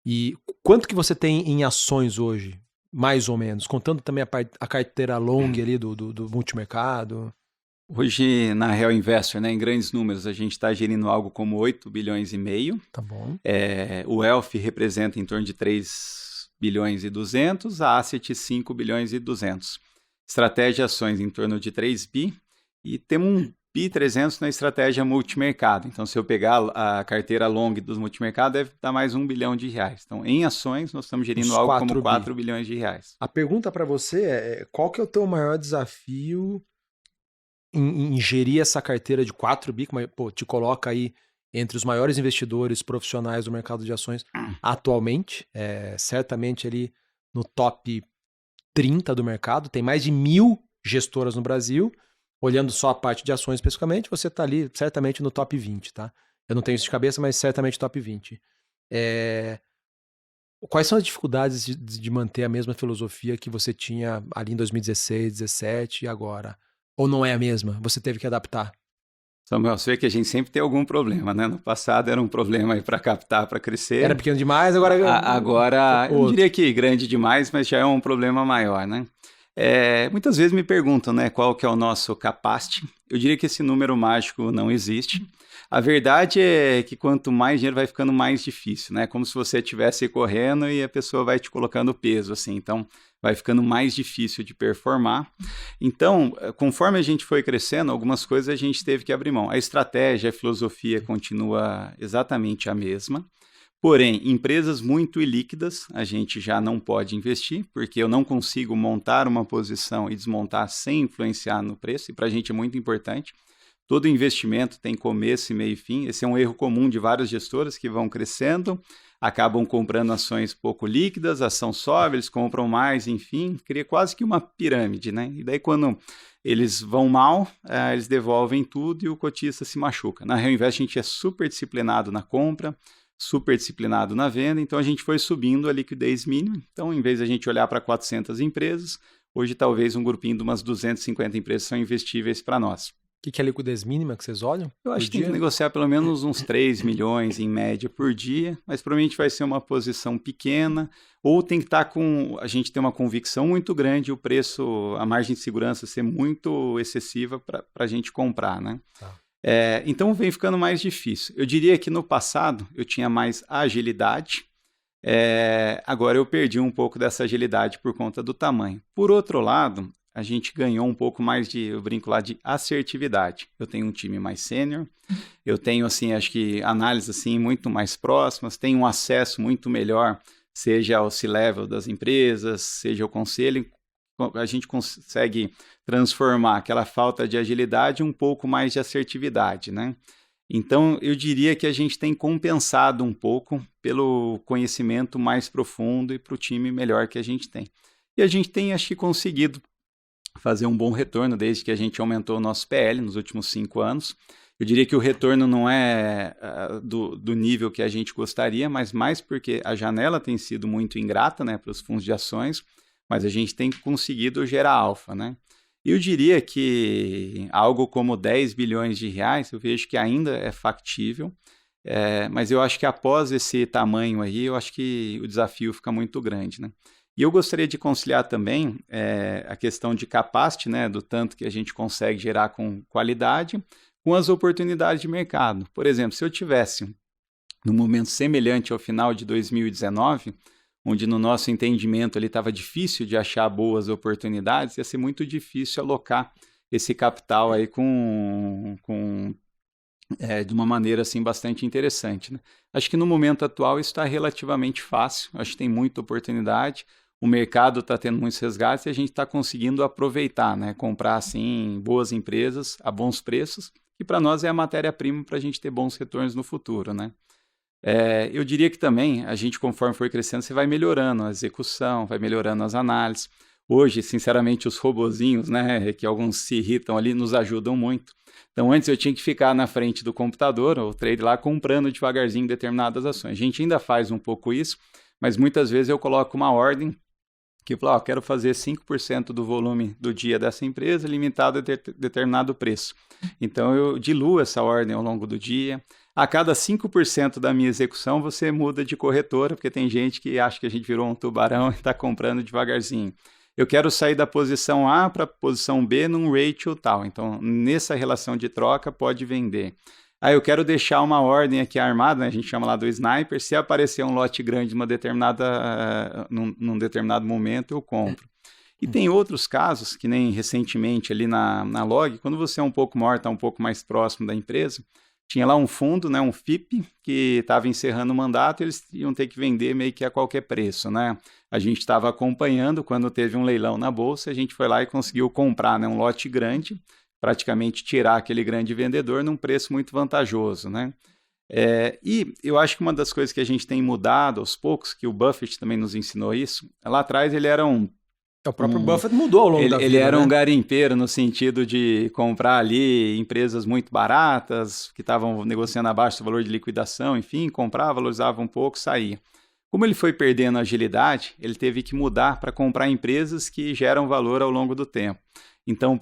E quanto que você tem em ações hoje, mais ou menos? Contando também a carteira long ali do multimercado. Hoje, na Real Investor, né, em grandes números, a gente está gerindo algo como 8 bilhões e meio. Tá bom. O Wealth representa em torno de 3 bilhões e 200, a Asset 5 bilhões e 200. Estratégia ações em torno de 3 bi e temos um bi 300 na estratégia multimercado. Então, se eu pegar a carteira long dos multimercado, deve dar mais 1 bilhão de reais. Então, em ações, nós estamos gerindo algo como 4 bilhões de reais. A pergunta para você é, qual que é o teu maior desafio em gerir essa carteira de 4 bi, que te coloca aí entre os maiores investidores profissionais do mercado de ações atualmente, certamente ali no top 30 do mercado, tem mais de 1.000 gestoras no Brasil. Olhando só a parte de ações especificamente, você está ali certamente no top 20, tá? Eu não tenho isso de cabeça, mas certamente top 20. Quais são as dificuldades de manter a mesma filosofia que você tinha ali em 2016, 2017 e agora? Ou não é a mesma? Você teve que adaptar? Samuel, você vê que a gente sempre tem algum problema, né? No passado era um problema para captar, para crescer. Era pequeno demais, agora... Agora, eu diria que grande demais, mas já é um problema maior, né? Muitas vezes me perguntam, né, qual que é o nosso capacity. Eu diria que esse número mágico não existe. A verdade é que quanto mais dinheiro vai ficando mais difícil, né? Como se você estivesse correndo e a pessoa vai te colocando peso, assim. Então, vai ficando mais difícil de performar. Então, conforme a gente foi crescendo, algumas coisas a gente teve que abrir mão. A estratégia, a filosofia continua exatamente a mesma. Porém, empresas muito ilíquidas a gente já não pode investir, porque eu não consigo montar uma posição e desmontar sem influenciar no preço, e para a gente é muito importante. Todo investimento tem começo, meio e fim. Esse é um erro comum de várias gestoras que vão crescendo, acabam comprando ações pouco líquidas, a ação sobe, eles compram mais, enfim, cria quase que uma pirâmide, né? E daí quando eles vão mal, eles devolvem tudo e o cotista se machuca. Na Real Invest a gente é super disciplinado na compra, super disciplinado na venda, então a gente foi subindo a liquidez mínima. Então, em vez de a gente olhar para 400 empresas, hoje talvez um grupinho de umas 250 empresas são investíveis para nós. O que é a liquidez mínima que vocês olham? Eu acho que tem que negociar pelo menos uns 3 milhões em média por dia, mas provavelmente vai ser uma posição pequena, ou tem que estar com... A gente tem uma convicção muito grande, o preço, a margem de segurança ser muito excessiva para a gente comprar, né? Tá. Então vem ficando mais difícil. Eu diria que no passado eu tinha mais agilidade, agora eu perdi um pouco dessa agilidade por conta do tamanho. Por outro lado, a gente ganhou um pouco mais de, eu brinco lá, de assertividade. Eu tenho um time mais sênior, eu tenho, assim, acho que análises assim, muito mais próximas, tenho um acesso muito melhor, seja ao C-level das empresas, seja ao conselho, a gente consegue transformar aquela falta de agilidade em um pouco mais de assertividade, né? Então, eu diria que a gente tem compensado um pouco pelo conhecimento mais profundo e para o time melhor que a gente tem. E a gente tem, acho que, conseguido fazer um bom retorno desde que a gente aumentou o nosso PL nos últimos 5 anos. Eu diria que o retorno não é do nível que a gente gostaria, mas mais porque a janela tem sido muito ingrata, né, para os fundos de ações, mas a gente tem conseguido gerar alfa, né? Eu diria que algo como 10 bilhões de reais, eu vejo que ainda é factível, mas eu acho que após esse tamanho aí, eu acho que o desafio fica muito grande, né? E eu gostaria de conciliar também a questão de capacity, né, do tanto que a gente consegue gerar com qualidade, com as oportunidades de mercado. Por exemplo, se eu tivesse num momento semelhante ao final de 2019, onde no nosso entendimento ali estava difícil de achar boas oportunidades, ia ser muito difícil alocar esse capital aí de uma maneira assim bastante interessante, né? Acho que no momento atual isso está relativamente fácil, acho que tem muita oportunidade, o mercado está tendo muitos resgates e a gente está conseguindo aproveitar, né? Comprar assim boas empresas a bons preços, que para nós é a matéria-prima para a gente ter bons retornos no futuro, né? Eu diria que também a gente, conforme for crescendo, você vai melhorando a execução, vai melhorando as análises. Hoje, sinceramente, os robozinhos, né, que alguns se irritam ali, nos ajudam muito. Então, antes eu tinha que ficar na frente do computador, ou trade lá, comprando devagarzinho determinadas ações. A gente ainda faz um pouco isso, mas muitas vezes eu coloco uma ordem que fala, quero fazer 5% do volume do dia dessa empresa, limitado a determinado preço. Então, eu diluo essa ordem ao longo do dia. A cada 5% da minha execução, você muda de corretora, porque tem gente que acha que a gente virou um tubarão e está comprando devagarzinho. Eu quero sair da posição A para a posição B num ratio tal. Então, nessa relação de troca, pode vender. Eu quero deixar uma ordem aqui armada, né? A gente chama lá do sniper. Se aparecer um lote grande num determinado momento, eu compro. E tem outros casos, que nem recentemente ali na Log, quando você é um pouco maior, está um pouco mais próximo da empresa, tinha lá um fundo, né, um FIP, que estava encerrando o mandato, eles iam ter que vender meio que a qualquer preço, né? A gente estava acompanhando, quando teve um leilão na bolsa, a gente foi lá e conseguiu comprar, né, um lote grande, praticamente tirar aquele grande vendedor num preço muito vantajoso, né? E eu acho que uma das coisas que a gente tem mudado aos poucos, que o Buffett também nos ensinou isso, lá atrás ele era o próprio Buffett mudou ao longo da vida, ele era né? um garimpeiro no sentido de comprar ali empresas muito baratas, que estavam negociando abaixo do valor de liquidação, enfim, comprava, valorizava um pouco, saía. Como ele foi perdendo agilidade, ele teve que mudar para comprar empresas que geram valor ao longo do tempo. Então,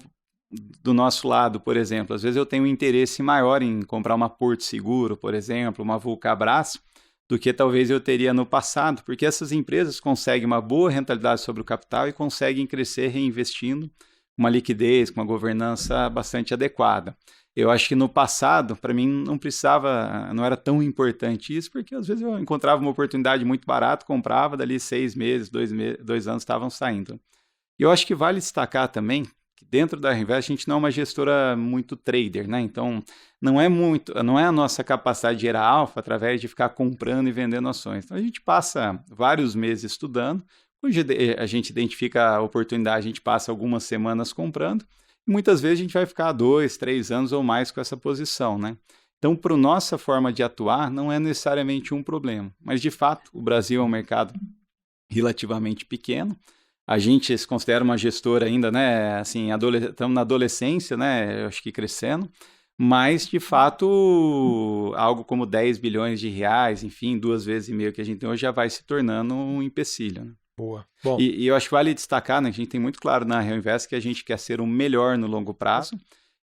do nosso lado, por exemplo, às vezes eu tenho um interesse maior em comprar uma Porto Seguro, por exemplo, uma Vulcabras, do que talvez eu teria no passado, porque essas empresas conseguem uma boa rentabilidade sobre o capital e conseguem crescer reinvestindo, uma liquidez, com uma governança bastante adequada. Eu acho que no passado, para mim, não era tão importante isso, porque às vezes eu encontrava uma oportunidade muito barata, comprava, dali 6 meses, 2 anos estavam saindo. E eu acho que vale destacar também que dentro da Reinvest a gente não é uma gestora muito trader, né? Então, não é a nossa capacidade de gerar alfa através de ficar comprando e vendendo ações. Então, a gente passa vários meses estudando, hoje a gente identifica a oportunidade, a gente passa algumas semanas comprando, e muitas vezes a gente vai ficar 2, 3 anos ou mais com essa posição, né? Então, para a nossa forma de atuar, não é necessariamente um problema. Mas, de fato, o Brasil é um mercado relativamente pequeno. A gente se considera uma gestora ainda, né? Assim, estamos na adolescência, né? Eu acho que crescendo. Mas, de fato, algo como 10 bilhões de reais, enfim, 2,5 vezes que a gente tem hoje, já vai se tornando um empecilho, né? Boa. Bom. E eu acho que vale destacar, né? Que a gente tem muito claro na Reinvest que a gente quer ser o melhor no longo prazo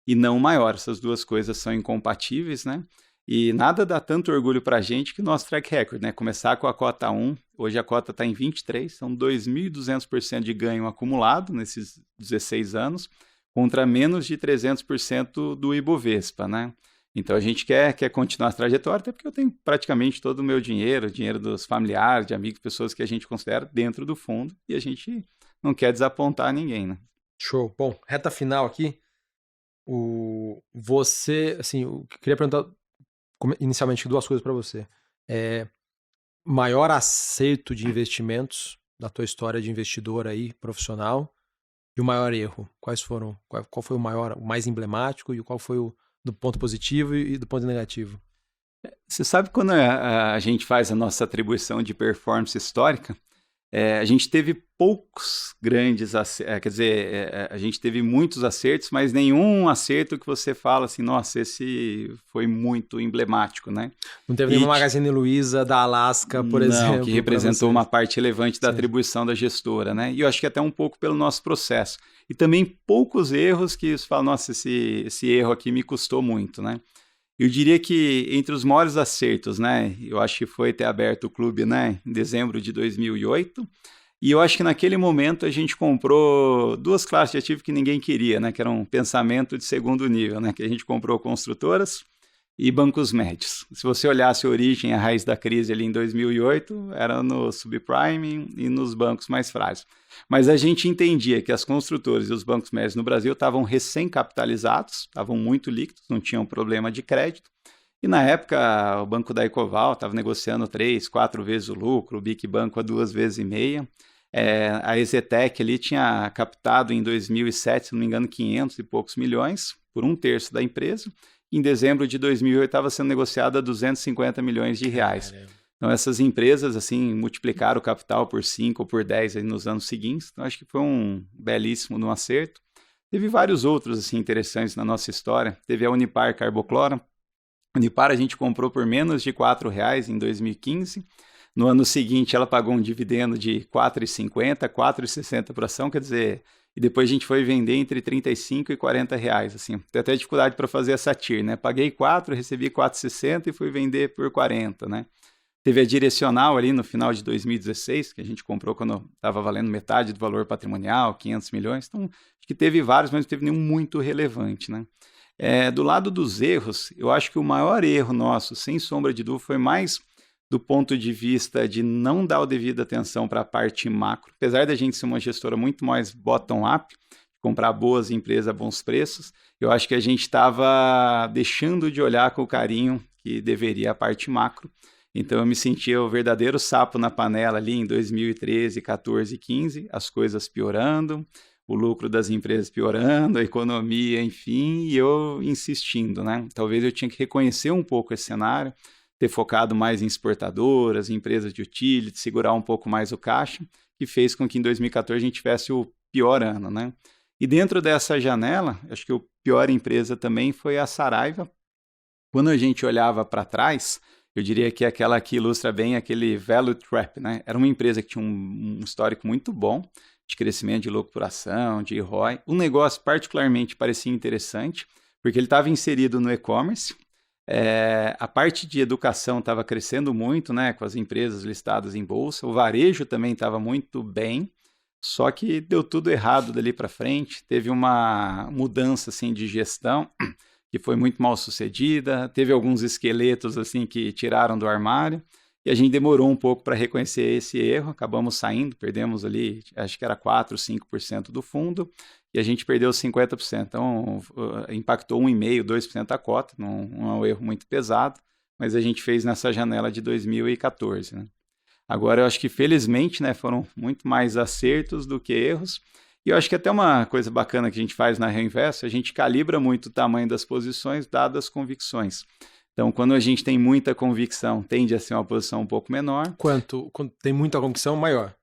e não o maior. Essas duas coisas são incompatíveis, né? E nada dá tanto orgulho para a gente que o nosso track record, né? Começar com a cota 1, hoje a cota está em 23, são 2.200% de ganho acumulado nesses 16 anos, contra menos de 300% do Ibovespa, né? Então a gente quer continuar essa trajetória, até porque eu tenho praticamente todo o meu dinheiro, dinheiro dos familiares, de amigos, pessoas que a gente considera dentro do fundo, e a gente não quer desapontar ninguém, né? Show. Bom, reta final aqui. Você, assim, eu queria perguntar inicialmente 2 coisas para você. Maior acerto de investimentos da tua história de investidor aí, profissional, E o maior erro? Quais foram? Qual foi o maior, o mais emblemático e qual foi o do ponto positivo e do ponto negativo? Você sabe quando a gente faz a nossa atribuição de performance histórica, a gente teve poucos grandes acertos, quer dizer, a gente teve muitos acertos, mas nenhum acerto que você fala assim, nossa, esse foi muito emblemático, né? Não teve nenhuma Magazine Luiza da Alaska, por exemplo, que representou uma parte relevante da Sim. atribuição da gestora, né? E eu acho que até um pouco pelo nosso processo. E também poucos erros que você fala, nossa, esse erro aqui me custou muito, né? Eu diria que entre os maiores acertos, né, eu acho que foi ter aberto o clube, né, em dezembro de 2008, e eu acho que naquele momento a gente comprou duas classes de ativo que ninguém queria, né, que era um pensamento de segundo nível, né, que a gente comprou construtoras e bancos médios. Se você olhasse a origem, a raiz da crise ali em 2008, era no subprime e nos bancos mais frágeis. Mas a gente entendia que as construtoras e os bancos médios no Brasil estavam recém-capitalizados, estavam muito líquidos, não tinham problema de crédito. E na época, o Banco da Ecoval estava negociando 3, 4 vezes o lucro, o BIC Banco a 2 vezes e meia. A Exetec ali tinha captado em 2007, se não me engano, 500 e poucos milhões, por um terço da empresa. Em dezembro de 2008 estava sendo negociada a 250 milhões de reais. Caramba. Então essas empresas assim multiplicaram o capital por 5 ou por 10 aí nos anos seguintes. Então acho que foi um belíssimo no acerto. Teve vários outros assim interessantes na nossa história. Teve a Unipar Carboclora. A Unipar a gente comprou por menos de R$4 em 2015. No ano seguinte ela pagou um dividendo de R$4,50, R$4,60 por ação, quer dizer... E depois a gente foi vender entre 35 e R$40, assim. Tem até dificuldade para fazer essa TIR, né? Paguei 4, recebi 4,60 e fui vender por 40, né? Teve a Direcional ali no final de 2016, que a gente comprou quando estava valendo metade do valor patrimonial, 500 milhões. Então, acho que teve vários, mas não teve nenhum muito relevante, né? Do lado dos erros, eu acho que o maior erro nosso, sem sombra de dúvida, foi mais do ponto de vista de não dar a devida atenção para a parte macro. Apesar da gente ser uma gestora muito mais bottom-up, comprar boas empresas a bons preços, eu acho que a gente estava deixando de olhar com o carinho que deveria a parte macro. Então eu me sentia o verdadeiro sapo na panela ali em 2013, 14, 15, as coisas piorando, o lucro das empresas piorando, a economia, enfim, e eu insistindo, né? Talvez eu tinha que reconhecer um pouco esse cenário, ter focado mais em exportadoras, em empresas de utility, segurar um pouco mais o caixa, que fez com que em 2014 a gente tivesse o pior ano, né? E dentro dessa janela, acho que a pior empresa também foi a Saraiva. Quando a gente olhava para trás, eu diria que é aquela que ilustra bem aquele value trap, né? Era uma empresa que tinha um histórico muito bom, de crescimento de lucro por ação, de ROI. O negócio particularmente parecia interessante, porque ele estava inserido no e-commerce. A parte de educação estava crescendo muito, né, com as empresas listadas em bolsa. O varejo também estava muito bem, só que deu tudo errado dali para frente. Teve uma mudança assim, de gestão que foi muito mal sucedida. Teve alguns esqueletos assim que tiraram do armário. E a gente demorou um pouco para reconhecer esse erro. Acabamos saindo, perdemos ali, acho que era 4, 5% do fundo. E a gente perdeu 50%. Então, impactou 1,5%, 2% a cota. Não é um erro muito pesado, mas a gente fez nessa janela de 2014. Né? Agora, eu acho que, felizmente, né, foram muito mais acertos do que erros. E eu acho que até uma coisa bacana que a gente faz na Reinvest, a gente calibra muito o tamanho das posições, dadas as convicções. Então, quando a gente tem muita convicção, tende a ser uma posição um pouco menor. Quando tem muita convicção, maior.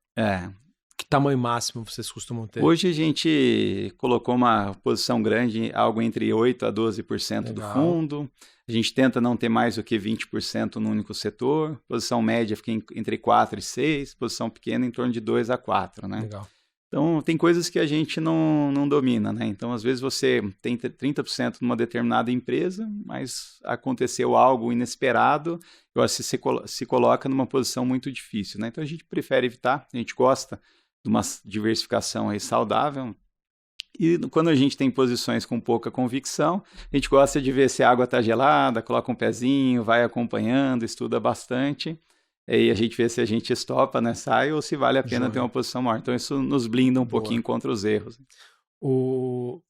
Que tamanho máximo vocês costumam ter? Hoje a gente colocou uma posição grande, algo entre 8% a 12% do fundo. A gente tenta não ter mais do que 20% no único setor. Posição média fica entre 4% e 6%. Posição pequena em torno de 2% a 4%, né? Legal. Então, tem coisas que a gente não domina, né? Então, às vezes você tem 30% numa determinada empresa, mas aconteceu algo inesperado, eu acho que você se coloca numa posição muito difícil, né? Então, a gente prefere evitar, a gente gosta de uma diversificação aí saudável. E quando a gente tem posições com pouca convicção, a gente gosta de ver se a água está gelada, coloca um pezinho, vai acompanhando, estuda bastante. E a gente vê se a gente estopa, né, sai, ou se vale a pena ter uma posição maior. Então, isso nos blinda um pouquinho contra os erros. O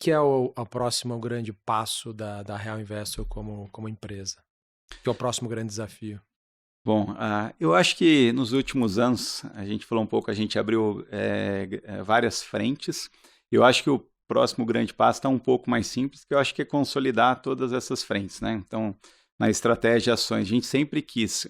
que é o próximo grande passo da Real Investor como empresa? O que é o próximo grande desafio? Bom, eu acho que nos últimos anos, a gente falou um pouco, a gente abriu várias frentes. Eu acho que o próximo grande passo está um pouco mais simples, que eu acho que é consolidar todas essas frentes, né? Então, na estratégia de ações, a gente sempre quis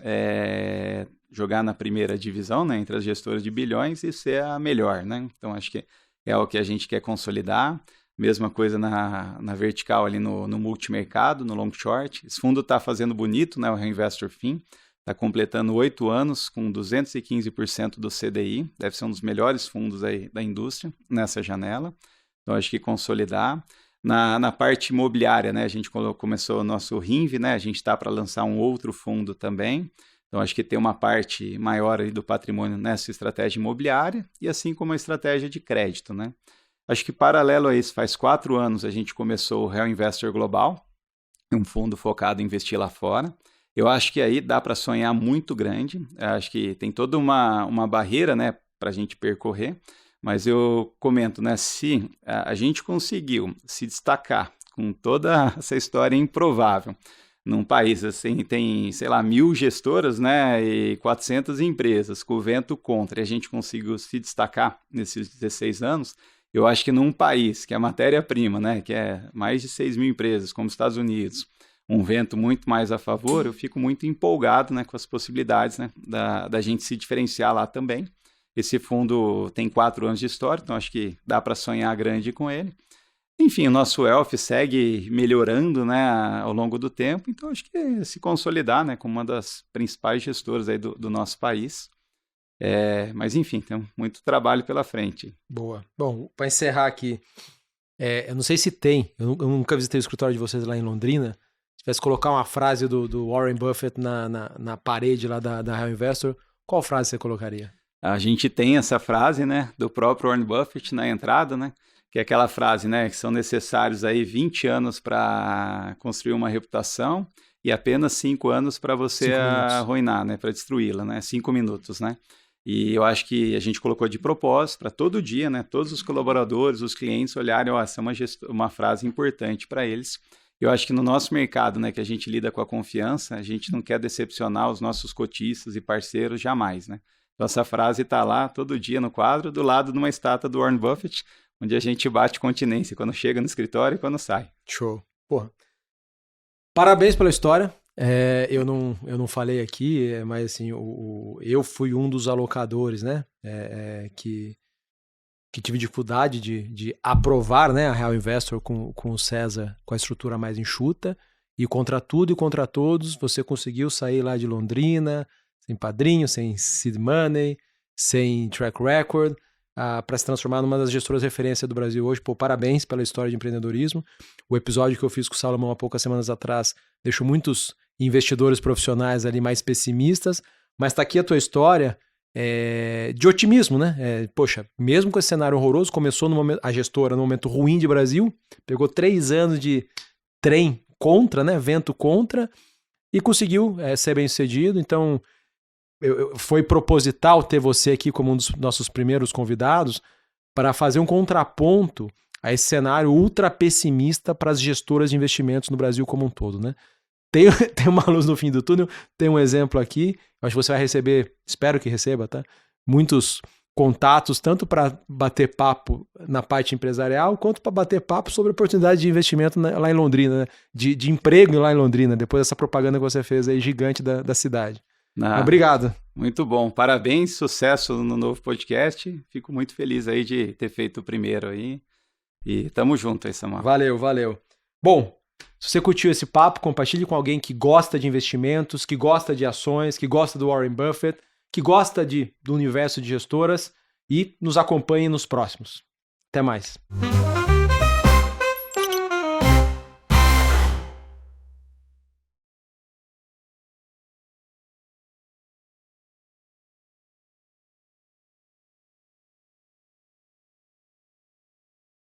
jogar na primeira divisão, né, entre as gestoras de bilhões e ser a melhor, né? Então, acho que é o que a gente quer consolidar. Mesma coisa na vertical ali no multimercado, no long short. Esse fundo está fazendo bonito, né? O Reinvestor FIM está completando 8 anos com 215% do CDI. Deve ser um dos melhores fundos aí da indústria nessa janela. Então, acho que consolidar. Na parte imobiliária, né? A gente começou o nosso RINV, né? A gente está para lançar um outro fundo também. Então, acho que tem uma parte maior aí do patrimônio nessa estratégia imobiliária e assim como a estratégia de crédito, né? Acho que paralelo a isso, faz 4 anos a gente começou o Real Investor Global, um fundo focado em investir lá fora. Eu acho que aí dá para sonhar muito grande. Eu acho que tem toda uma barreira, né, para a gente percorrer, mas eu comento, né, se a gente conseguiu se destacar com toda essa história improvável, num país assim, tem, sei lá, 1.000 gestoras, né, e 400 empresas, com o vento contra, e a gente conseguiu se destacar nesses 16 anos, eu acho que num país que é matéria-prima, né, que é mais de 6.000 empresas, como os Estados Unidos, um vento muito mais a favor, eu fico muito empolgado, né, com as possibilidades, né, da gente se diferenciar lá também. Esse fundo tem 4 anos de história, então acho que dá para sonhar grande com ele. Enfim, o nosso Elf segue melhorando, né, ao longo do tempo, então acho que é se consolidar, né, como uma das principais gestoras aí do nosso país. Mas enfim, tem muito trabalho pela frente. Boa. Bom, para encerrar aqui, eu não sei se tem, eu nunca visitei o escritório de vocês lá em Londrina. Se tivesse colocar uma frase do Warren Buffett na parede lá da Real Investor, qual frase você colocaria? A gente tem essa frase, né, do próprio Warren Buffett na entrada, né, que é aquela frase, né, que são necessários aí 20 anos para construir uma reputação e apenas 5 anos para você arruinar, né, para destruí-la, né, 5 minutos, né. E eu acho que a gente colocou de propósito para todo dia, né, todos os colaboradores, os clientes olharem, essa é uma frase importante para eles. Eu acho que no nosso mercado, né, que a gente lida com a confiança, a gente não quer decepcionar os nossos cotistas e parceiros jamais, né. Então essa frase está lá todo dia no quadro, do lado de uma estátua do Warren Buffett, onde a gente bate continência quando chega no escritório e quando sai. Show. Porra. Parabéns pela história. Eu não falei aqui, mas assim, eu fui um dos alocadores, né, que tive dificuldade de aprovar, né, a Real Investor com o César, com a estrutura mais enxuta, e contra tudo e contra todos, você conseguiu sair lá de Londrina, sem padrinho, sem seed money, sem track record, para se transformar numa das gestoras de referência do Brasil hoje. Pô, parabéns pela história de empreendedorismo. O episódio que eu fiz com o Salomão há poucas semanas atrás deixou muitos investidores profissionais ali mais pessimistas, mas está aqui a tua história de otimismo, né? Poxa, mesmo com esse cenário horroroso, começou a gestora no momento ruim de Brasil, pegou 3 anos de trem contra, né? Vento contra, e conseguiu ser bem sucedido. Então, foi proposital ter você aqui como um dos nossos primeiros convidados para fazer um contraponto a esse cenário ultra pessimista para as gestoras de investimentos no Brasil como um todo, né? Tem uma luz no fim do túnel, tem um exemplo aqui, acho que você vai receber, espero que receba, tá? Muitos contatos, tanto para bater papo na parte empresarial, quanto para bater papo sobre oportunidade de investimento lá em Londrina, né? de emprego lá em Londrina, depois dessa propaganda que você fez aí, gigante da cidade. Obrigado. Muito bom, parabéns, sucesso no novo podcast, fico muito feliz aí de ter feito o primeiro aí, e tamo junto aí, Samuel. Valeu. Bom, se você curtiu esse papo, compartilhe com alguém que gosta de investimentos, que gosta de ações, que gosta do Warren Buffett, que gosta do universo de gestoras, e nos acompanhe nos próximos. Até mais.